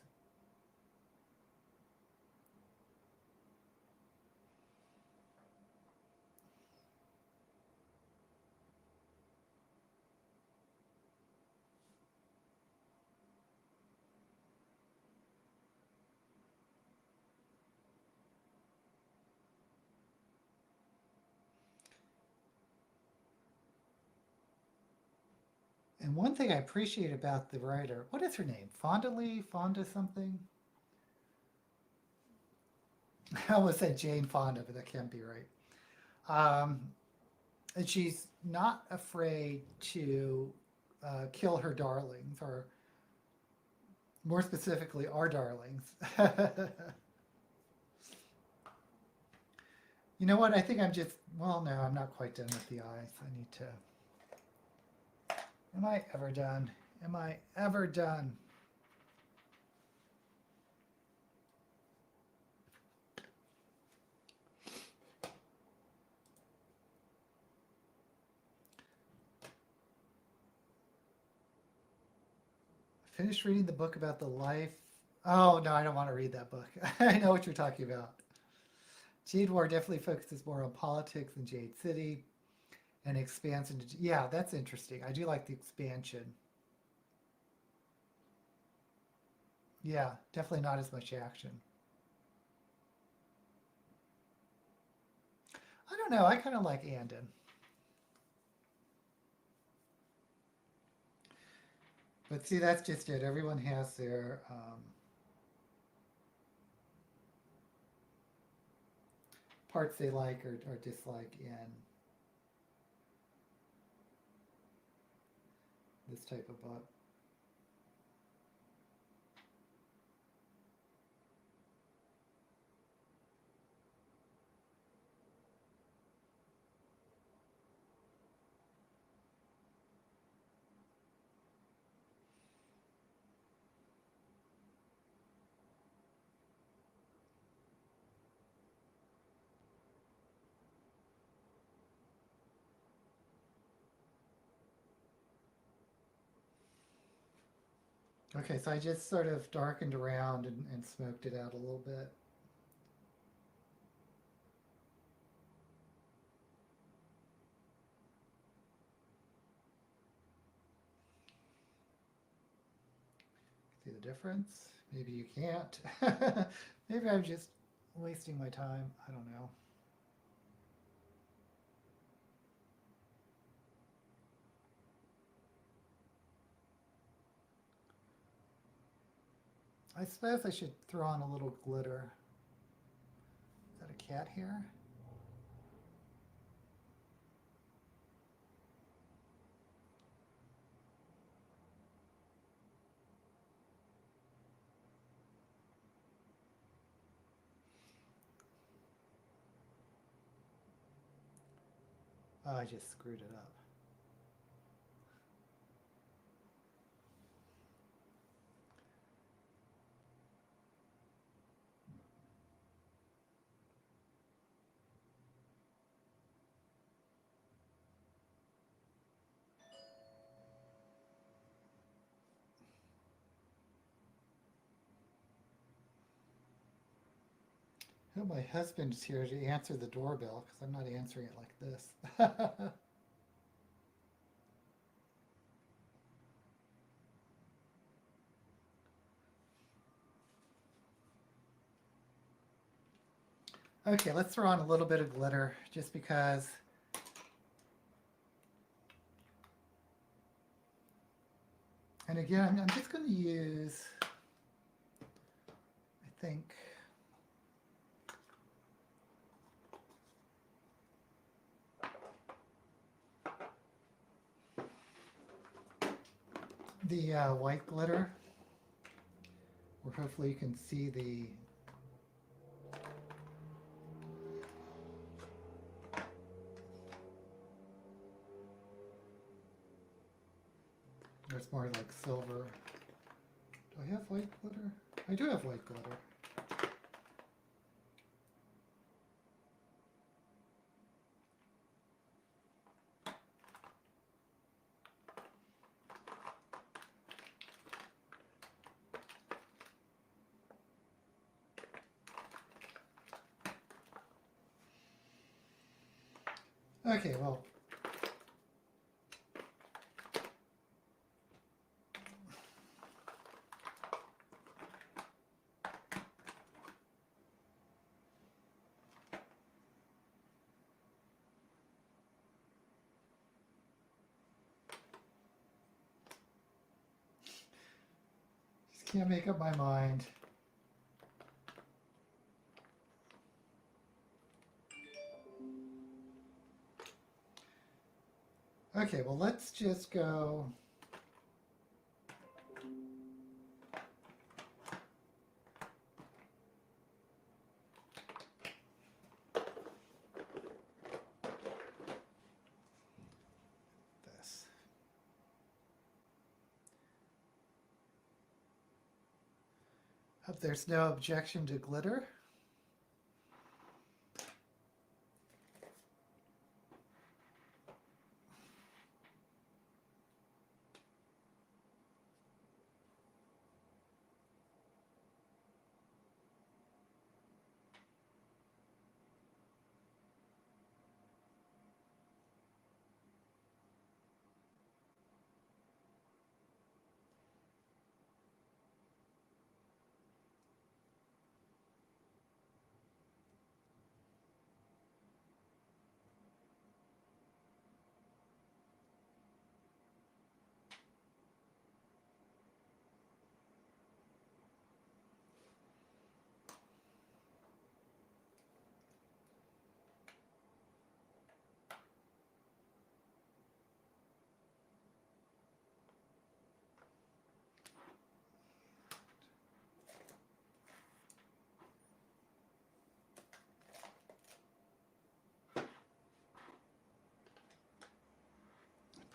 [SPEAKER 1] And one thing I appreciate about the writer, what is her name? Fonda something? I almost said Jane Fonda, but that can't be right. Um, and she's not afraid to kill her darlings, or more specifically, our darlings. You know what? I think I'm just, well, no, I'm not quite done with the eyes. I need to. Am I ever done? Am I ever done? Finished reading the book about the life. Oh, no, I don't want to read that book. I know what you're talking about. Jade War definitely focuses more on politics than Jade City and expands into. Yeah, that's interesting. I do like the expansion. Yeah, definitely not as much action. I don't know. I kind of like Andon. But see, that's just it. Everyone has their parts they like or dislike in this type of book. Okay, so I just sort of darkened around and smoked it out a little bit. See the difference? Maybe you can't. Maybe I'm just wasting my time. I don't know. I suppose I should throw on a little glitter. Is that a cat here? Oh, I just screwed it up. I hope my husband's here to answer the doorbell because I'm not answering it like this. Okay, let's throw on a little bit of glitter just because. And again, I'm just going to use, I think, the white glitter, where hopefully you can see the there's more like silver. Do I have white glitter? I do have white glitter. Okay, well, just can't make up my mind. Okay, well, let's just go. This. Hope there's no objection to glitter.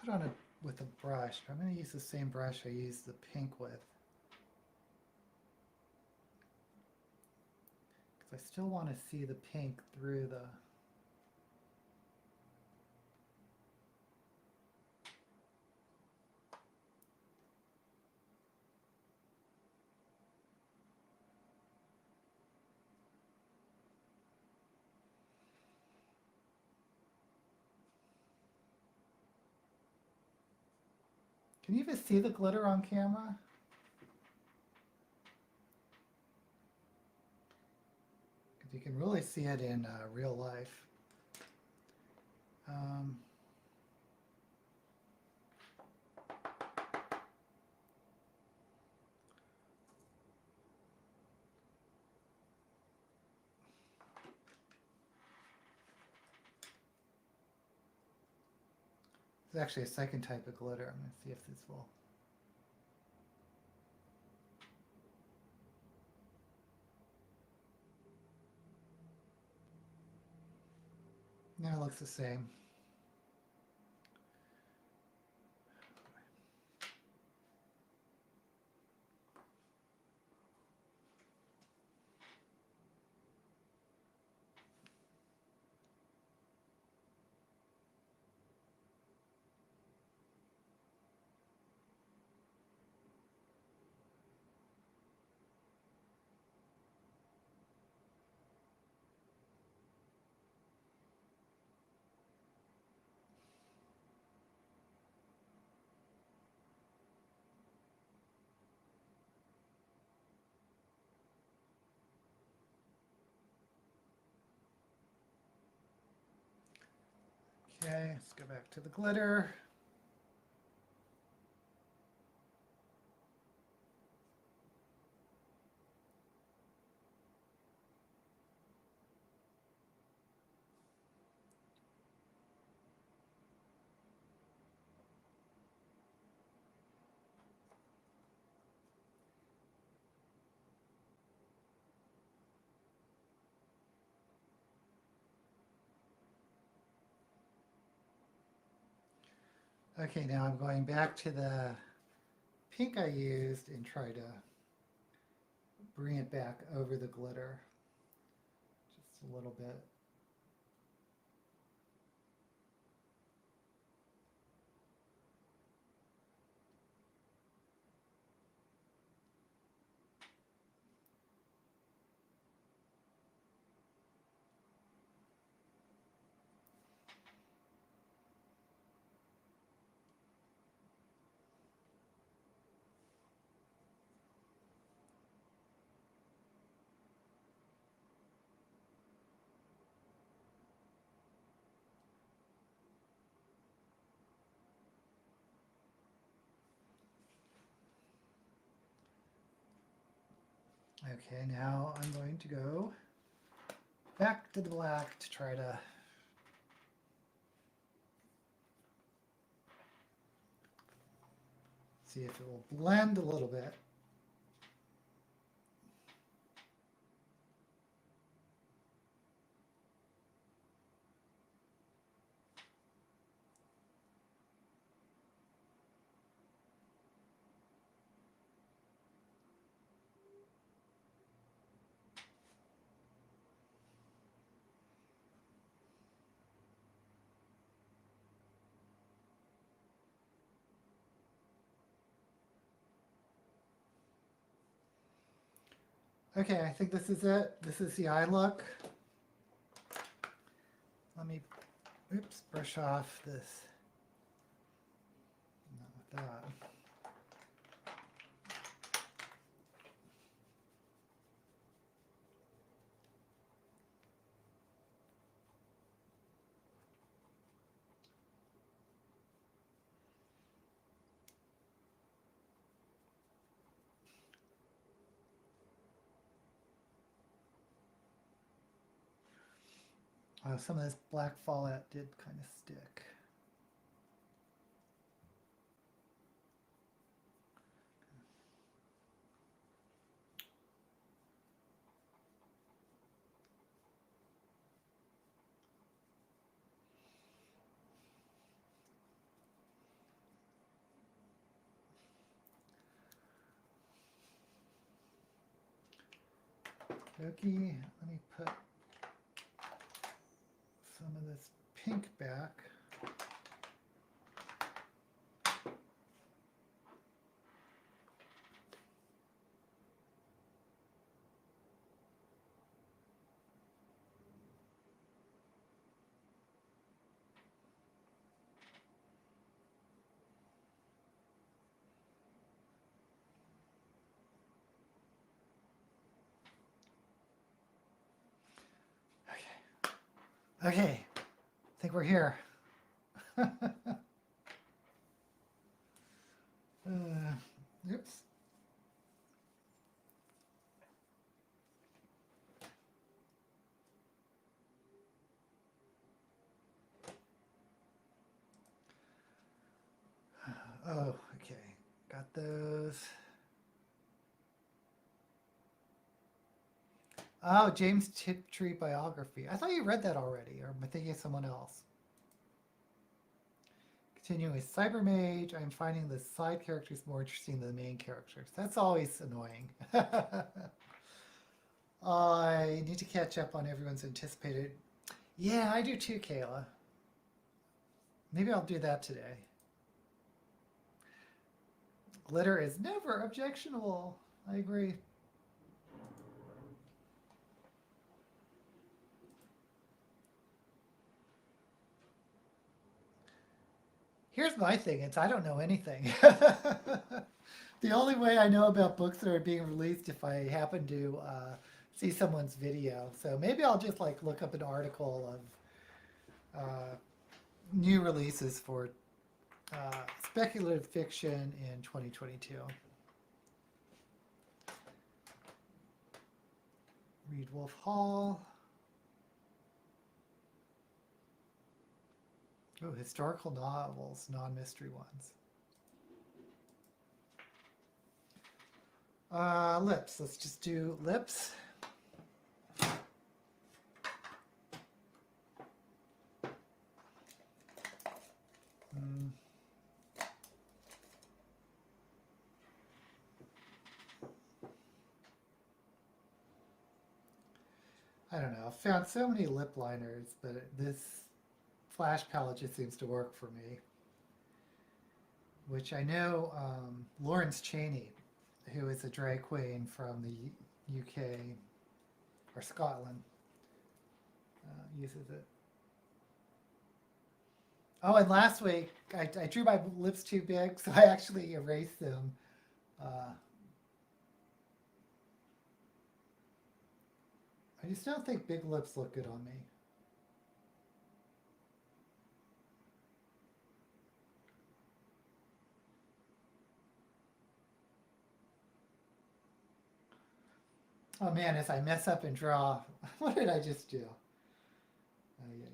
[SPEAKER 1] Put on it with a brush. I'm going to use the same brush I used the pink with. Because I still want to see the pink through the... Can you even see the glitter on camera? Because you can really see it in real life. There's actually a second type of glitter. I'm going to see if this will... No, it looks the same. Okay, let's go back to the glitter. Okay, now I'm going back to the pink I used and try to bring it back over the glitter just a little bit. Okay, now I'm going to go back to the black to try to see if it will blend a little bit. Okay, I think this is it. This is the eye look. Let me, oops, brush off this. Not with that. Some of this black fallout did kind of stick. Okay, let me put some of this pink back. Okay, I think we're here. Oops. Oh, okay. Got those. Oh, James Tiptree biography. I thought you read that already, or am I thinking of someone else? Continuing with Cyber Mage, I'm finding the side characters more interesting than the main characters. That's always annoying. I need to catch up on everyone's anticipated. Yeah, I do too, Kayla. Maybe I'll do that today. Glitter is never objectionable. I agree. Here's my thing, it's I don't know anything. The only way I know about books that are being released if I happen to see someone's video. So maybe I'll just like look up an article of new releases for speculative fiction in 2022. Read Wolf Hall. Oh, historical novels, non-mystery ones. Lips. Let's just do lips. I don't know. I've found so many lip liners, but this flash palette just seems to work for me. Which I know Lawrence Chaney, who is a drag queen from the UK or Scotland, uses it. Oh, and last week I drew my lips too big, so I actually erased them. I just don't think big lips look good on me. Oh man, as I mess up and draw, what did I just do? Yeah.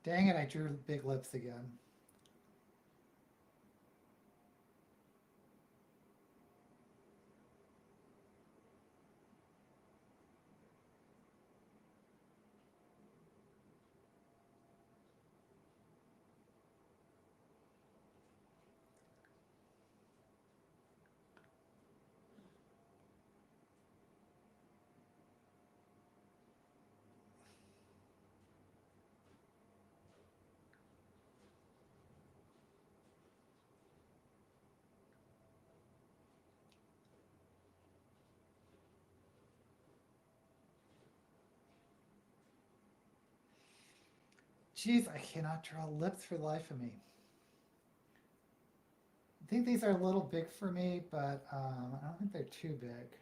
[SPEAKER 1] Dang it, I drew big lips again. Jeez, I cannot draw lips for the life of me. I think these are a little big for me, but I don't think they're too big.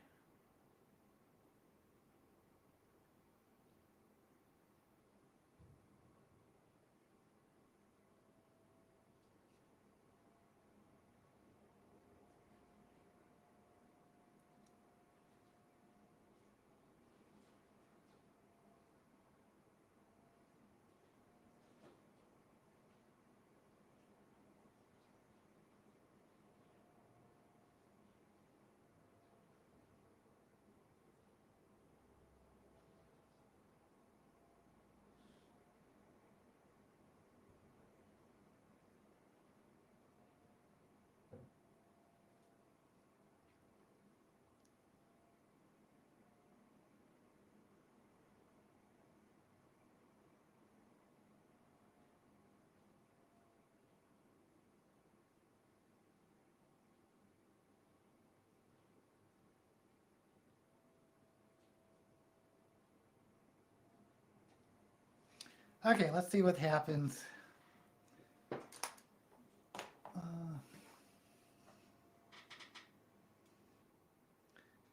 [SPEAKER 1] Okay, let's see what happens.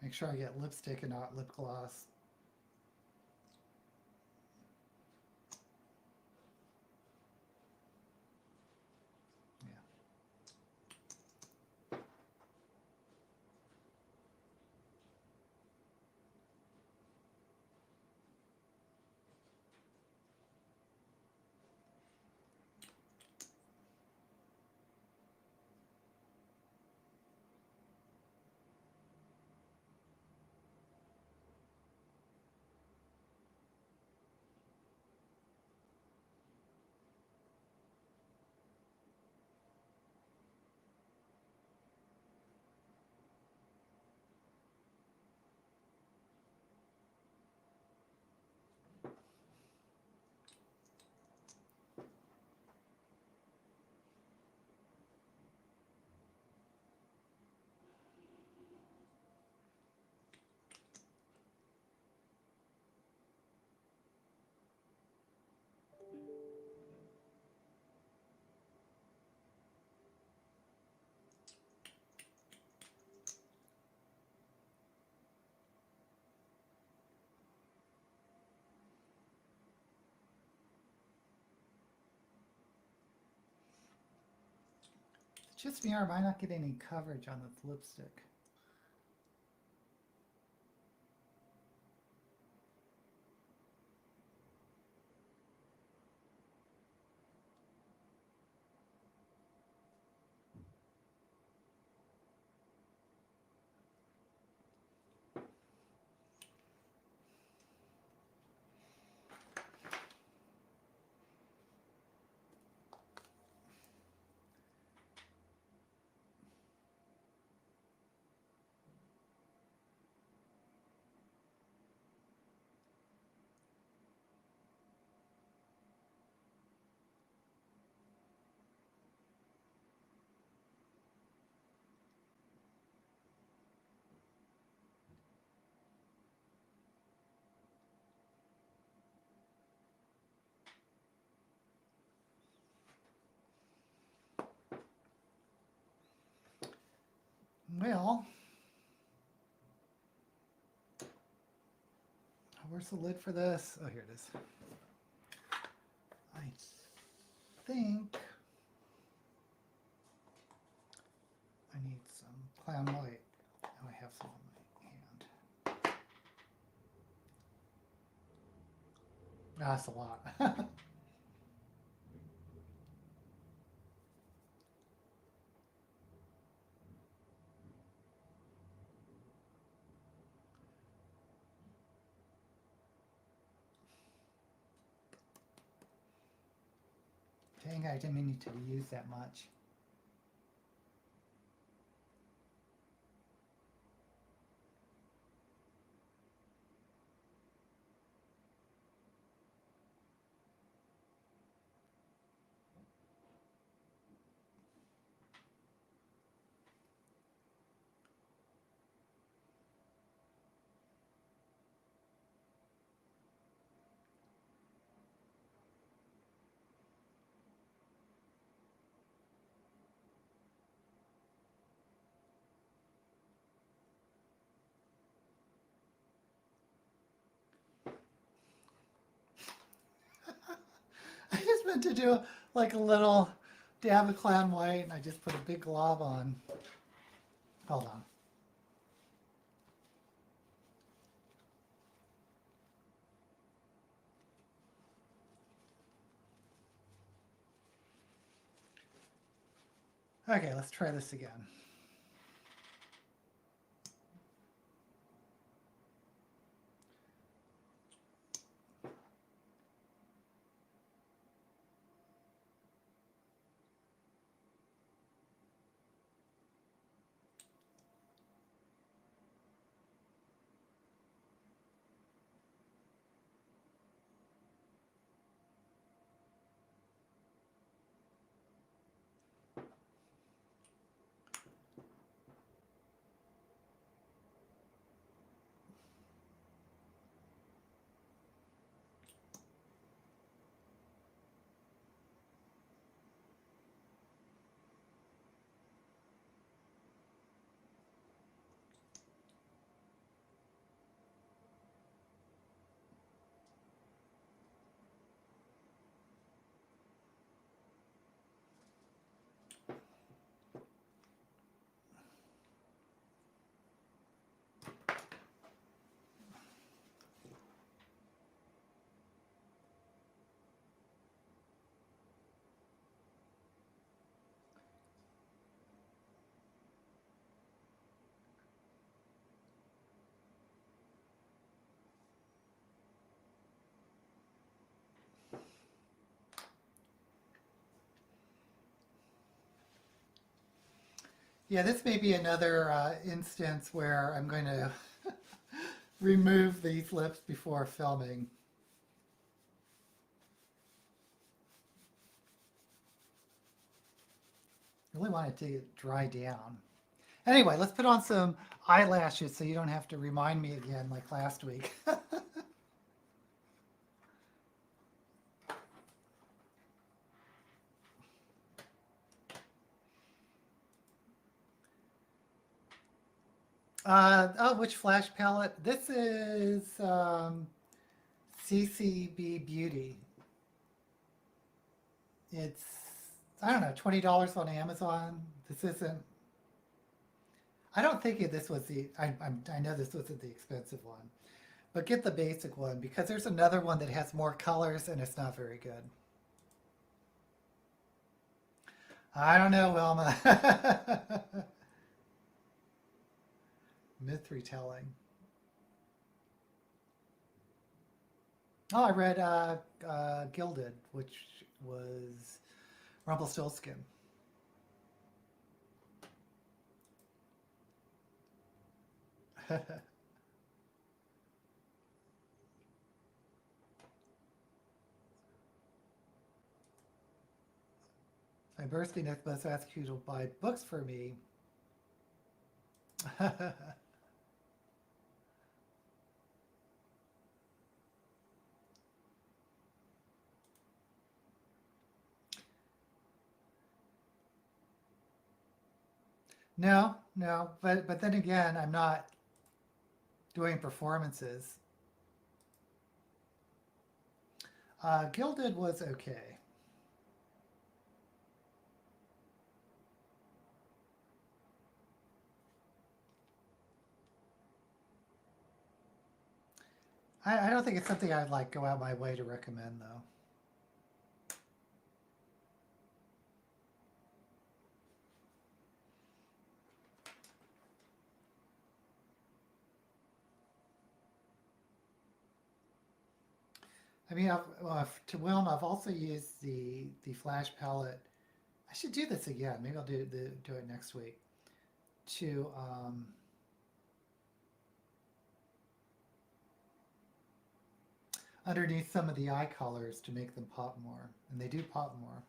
[SPEAKER 1] Make sure I get lipstick and not lip gloss. just me, or am I not getting any coverage on this lipstick? Well, where's the lid for this? Oh, here it is. I think I need some clown white. Oh, I have some in my hand. That's a lot. Dang, I didn't mean to use that much. I just meant to do like a little dab of clown white, and I just put a big glob on. Hold on. Okay, let's try this again. Yeah, this may be another instance where I'm going to remove these lips before filming. I really want it to dry down. Anyway, let's put on some eyelashes so you don't have to remind me again like last week. Which flash palette? This is CCB Beauty. It's I don't know, $20 on Amazon. This isn't. I don't think this was the. I know this wasn't the expensive one, but get the basic one because there's another one that has more colors and it's not very good. I don't know, Wilma. Myth retelling. Oh, I read Gilded, which was Rumpelstiltskin. My birthday next month asked you to buy books for me. No, no, but then again, I'm not doing performances. Gilded was okay. I don't think it's something I'd like go out my way to recommend though. I mean, to Wilma, I've also used the Flash palette. I should do this again. Maybe I'll do it next week. To underneath some of the eye colors to make them pop more, and they do pop more.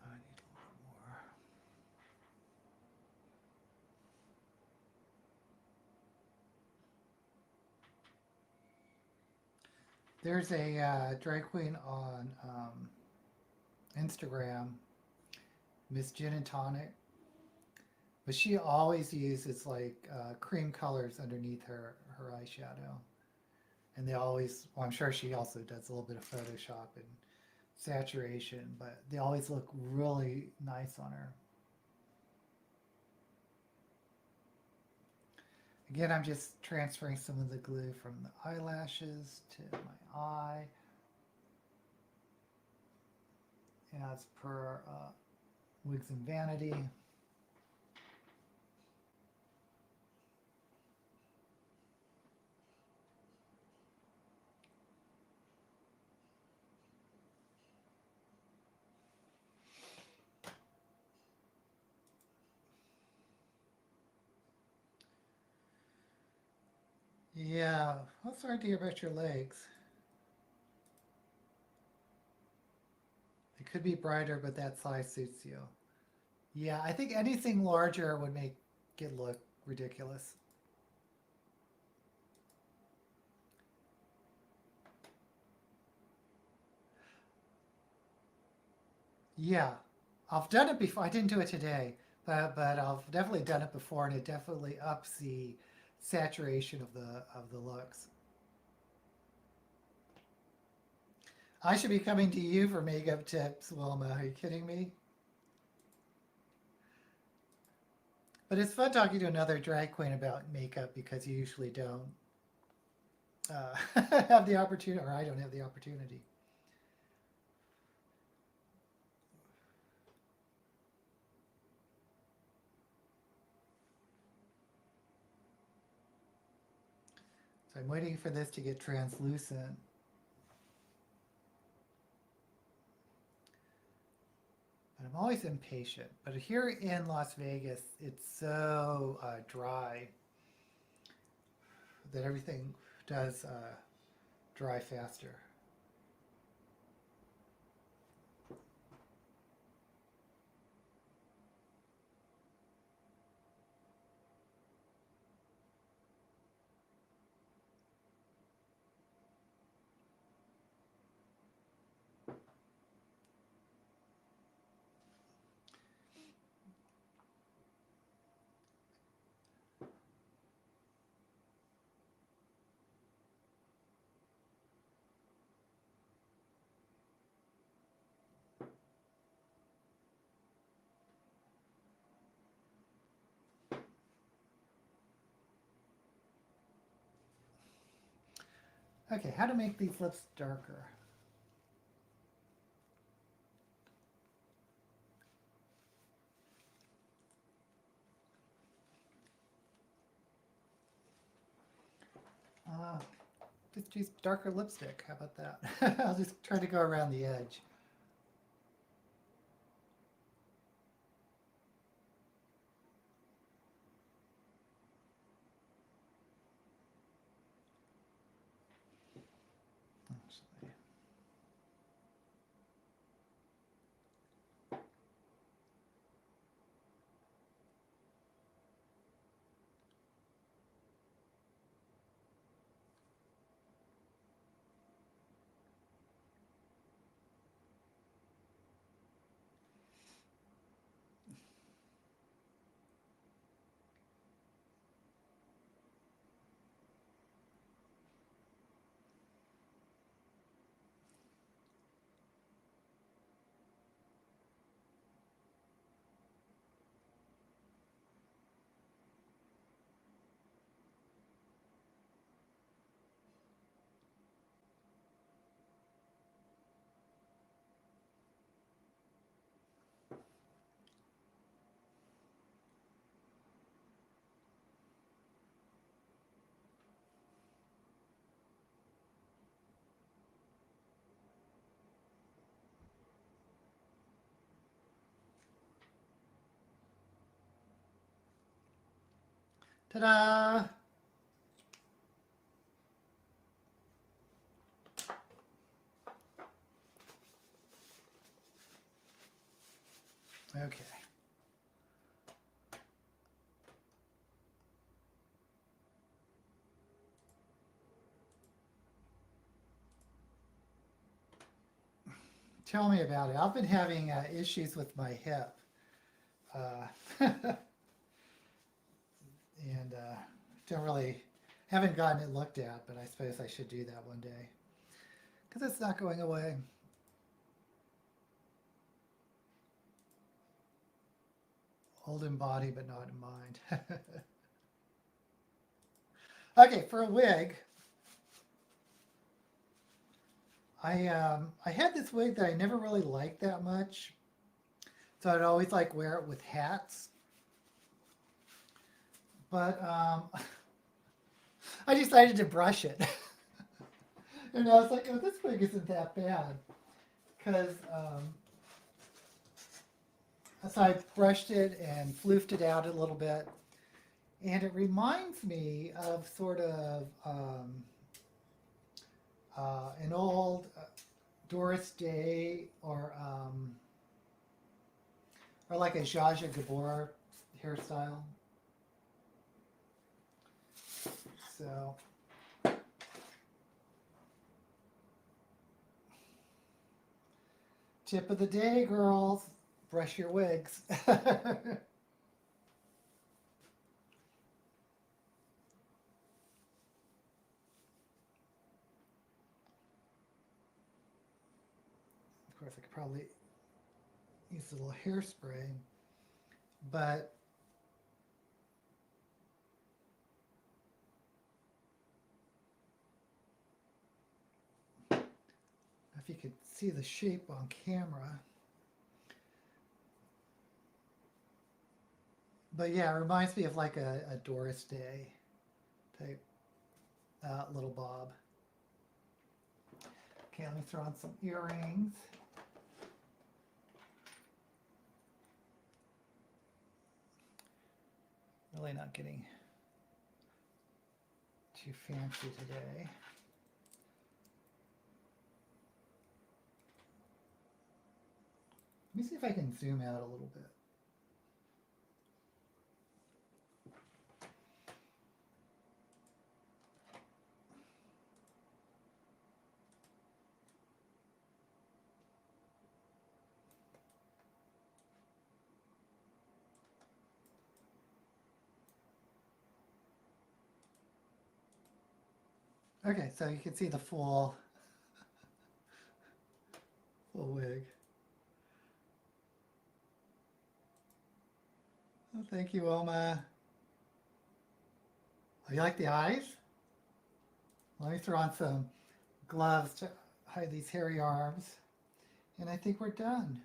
[SPEAKER 1] I need a little more. There's a drag queen on Instagram, Miss Gin and Tonic, but she always uses like cream colors underneath her eyeshadow, and they always. Well, I'm sure she also does a little bit of Photoshop and saturation, but they always look really nice on her. Again, I'm just transferring some of the glue from the eyelashes to my eye. As per Wigs and Vanity. Yeah, well, sorry to hear about your legs. It could be brighter, but that size suits you. Yeah, I think anything larger would make it look ridiculous. Yeah, I've done it before. I didn't do it today, but I've definitely done it before, and it definitely ups the saturation of the looks. I should be coming to you for makeup tips, Wilma. Are you kidding me? But it's fun talking to another drag queen about makeup because you usually don't have the opportunity, or I don't have the opportunity. So I'm waiting for this to get translucent. But I'm always impatient. But here in Las Vegas, it's so dry that everything does dry faster. Okay, how to make these lips darker. Uh, just use darker lipstick. How about that? I'll just try to go around the edge. Actually. Ta-da! Okay. Tell me about it. I've been having issues with my hip. And don't really, haven't gotten it looked at, but I suppose I should do that one day. Because it's not going away. Old in body, but not in mind. Okay, for a wig, I had this wig that I never really liked that much, so I'd always like wear it with hats. But I decided to brush it, and I was like, "Oh, this wig isn't that bad," because so I brushed it and floofed it out a little bit, and it reminds me of sort of an old Doris Day or like a Zsa Zsa Gabor hairstyle. So tip of the day, girls, brush your wigs. Of course, I could probably use a little hairspray, but if you could see the shape on camera. But yeah, it reminds me of like a Doris Day type little bob. Okay, let me throw on some earrings. Really not getting too fancy today. Let me see if I can zoom out a little bit. Okay, so you can see the full wig. Oh, thank you, Oma. Oh, you like the eyes? Let me throw on some gloves to hide these hairy arms. And I think we're done.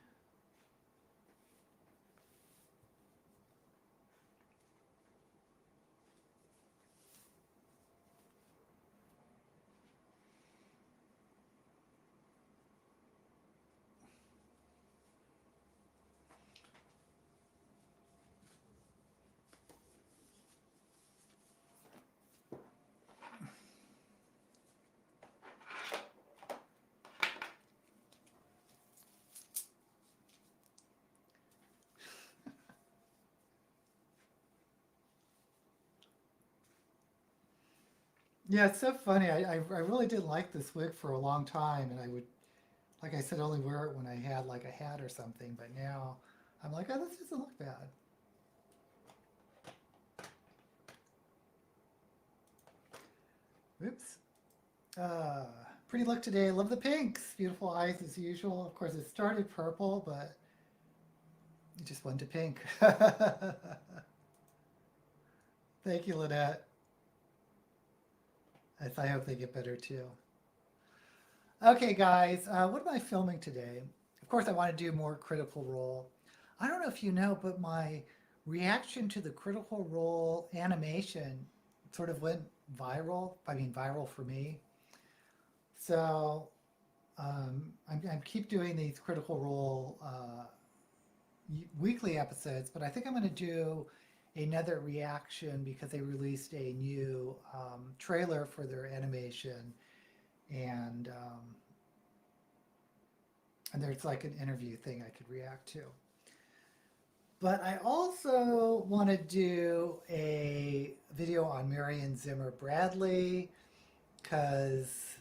[SPEAKER 1] Yeah, it's so funny. I really didn't like this wig for a long time, and I would, like I said, only wear it when I had like a hat or something. But now I'm like, oh, this doesn't look bad. Oops. Uh, Pretty look today. Love the pinks. Beautiful eyes as usual. Of course, it started purple, but it just went to pink. Thank you, Lynette. I hope they get better too. Okay, guys, what am I filming today? Of course, I want to do more Critical Role. I don't know if you know, but my reaction to the Critical Role animation sort of went viral. I mean, viral for me. So I'm keep doing these Critical Role weekly episodes, but I think I'm going to do another reaction because they released a new trailer for their animation, and there's like an interview thing I could react to. But I also want to do a video on Marion Zimmer Bradley because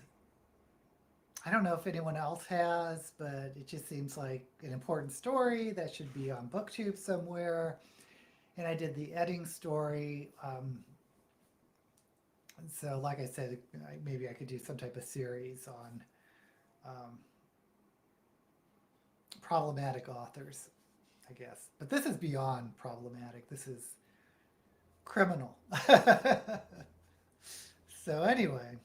[SPEAKER 1] I don't know if anyone else has, but it just seems like an important story that should be on Booktube somewhere. And I did the Edding story. So like I said, maybe I could do some type of series on problematic authors, I guess. But this is beyond problematic. This is criminal. So anyway,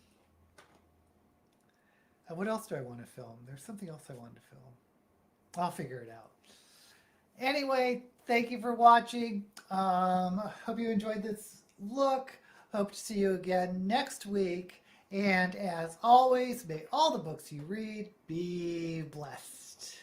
[SPEAKER 1] what else do I want to film? There's something else I wanted to film. I'll figure it out. Anyway, thank you for watching. Hope you enjoyed this look. Hope to see you again next week. And as always, may all the books you read be blessed.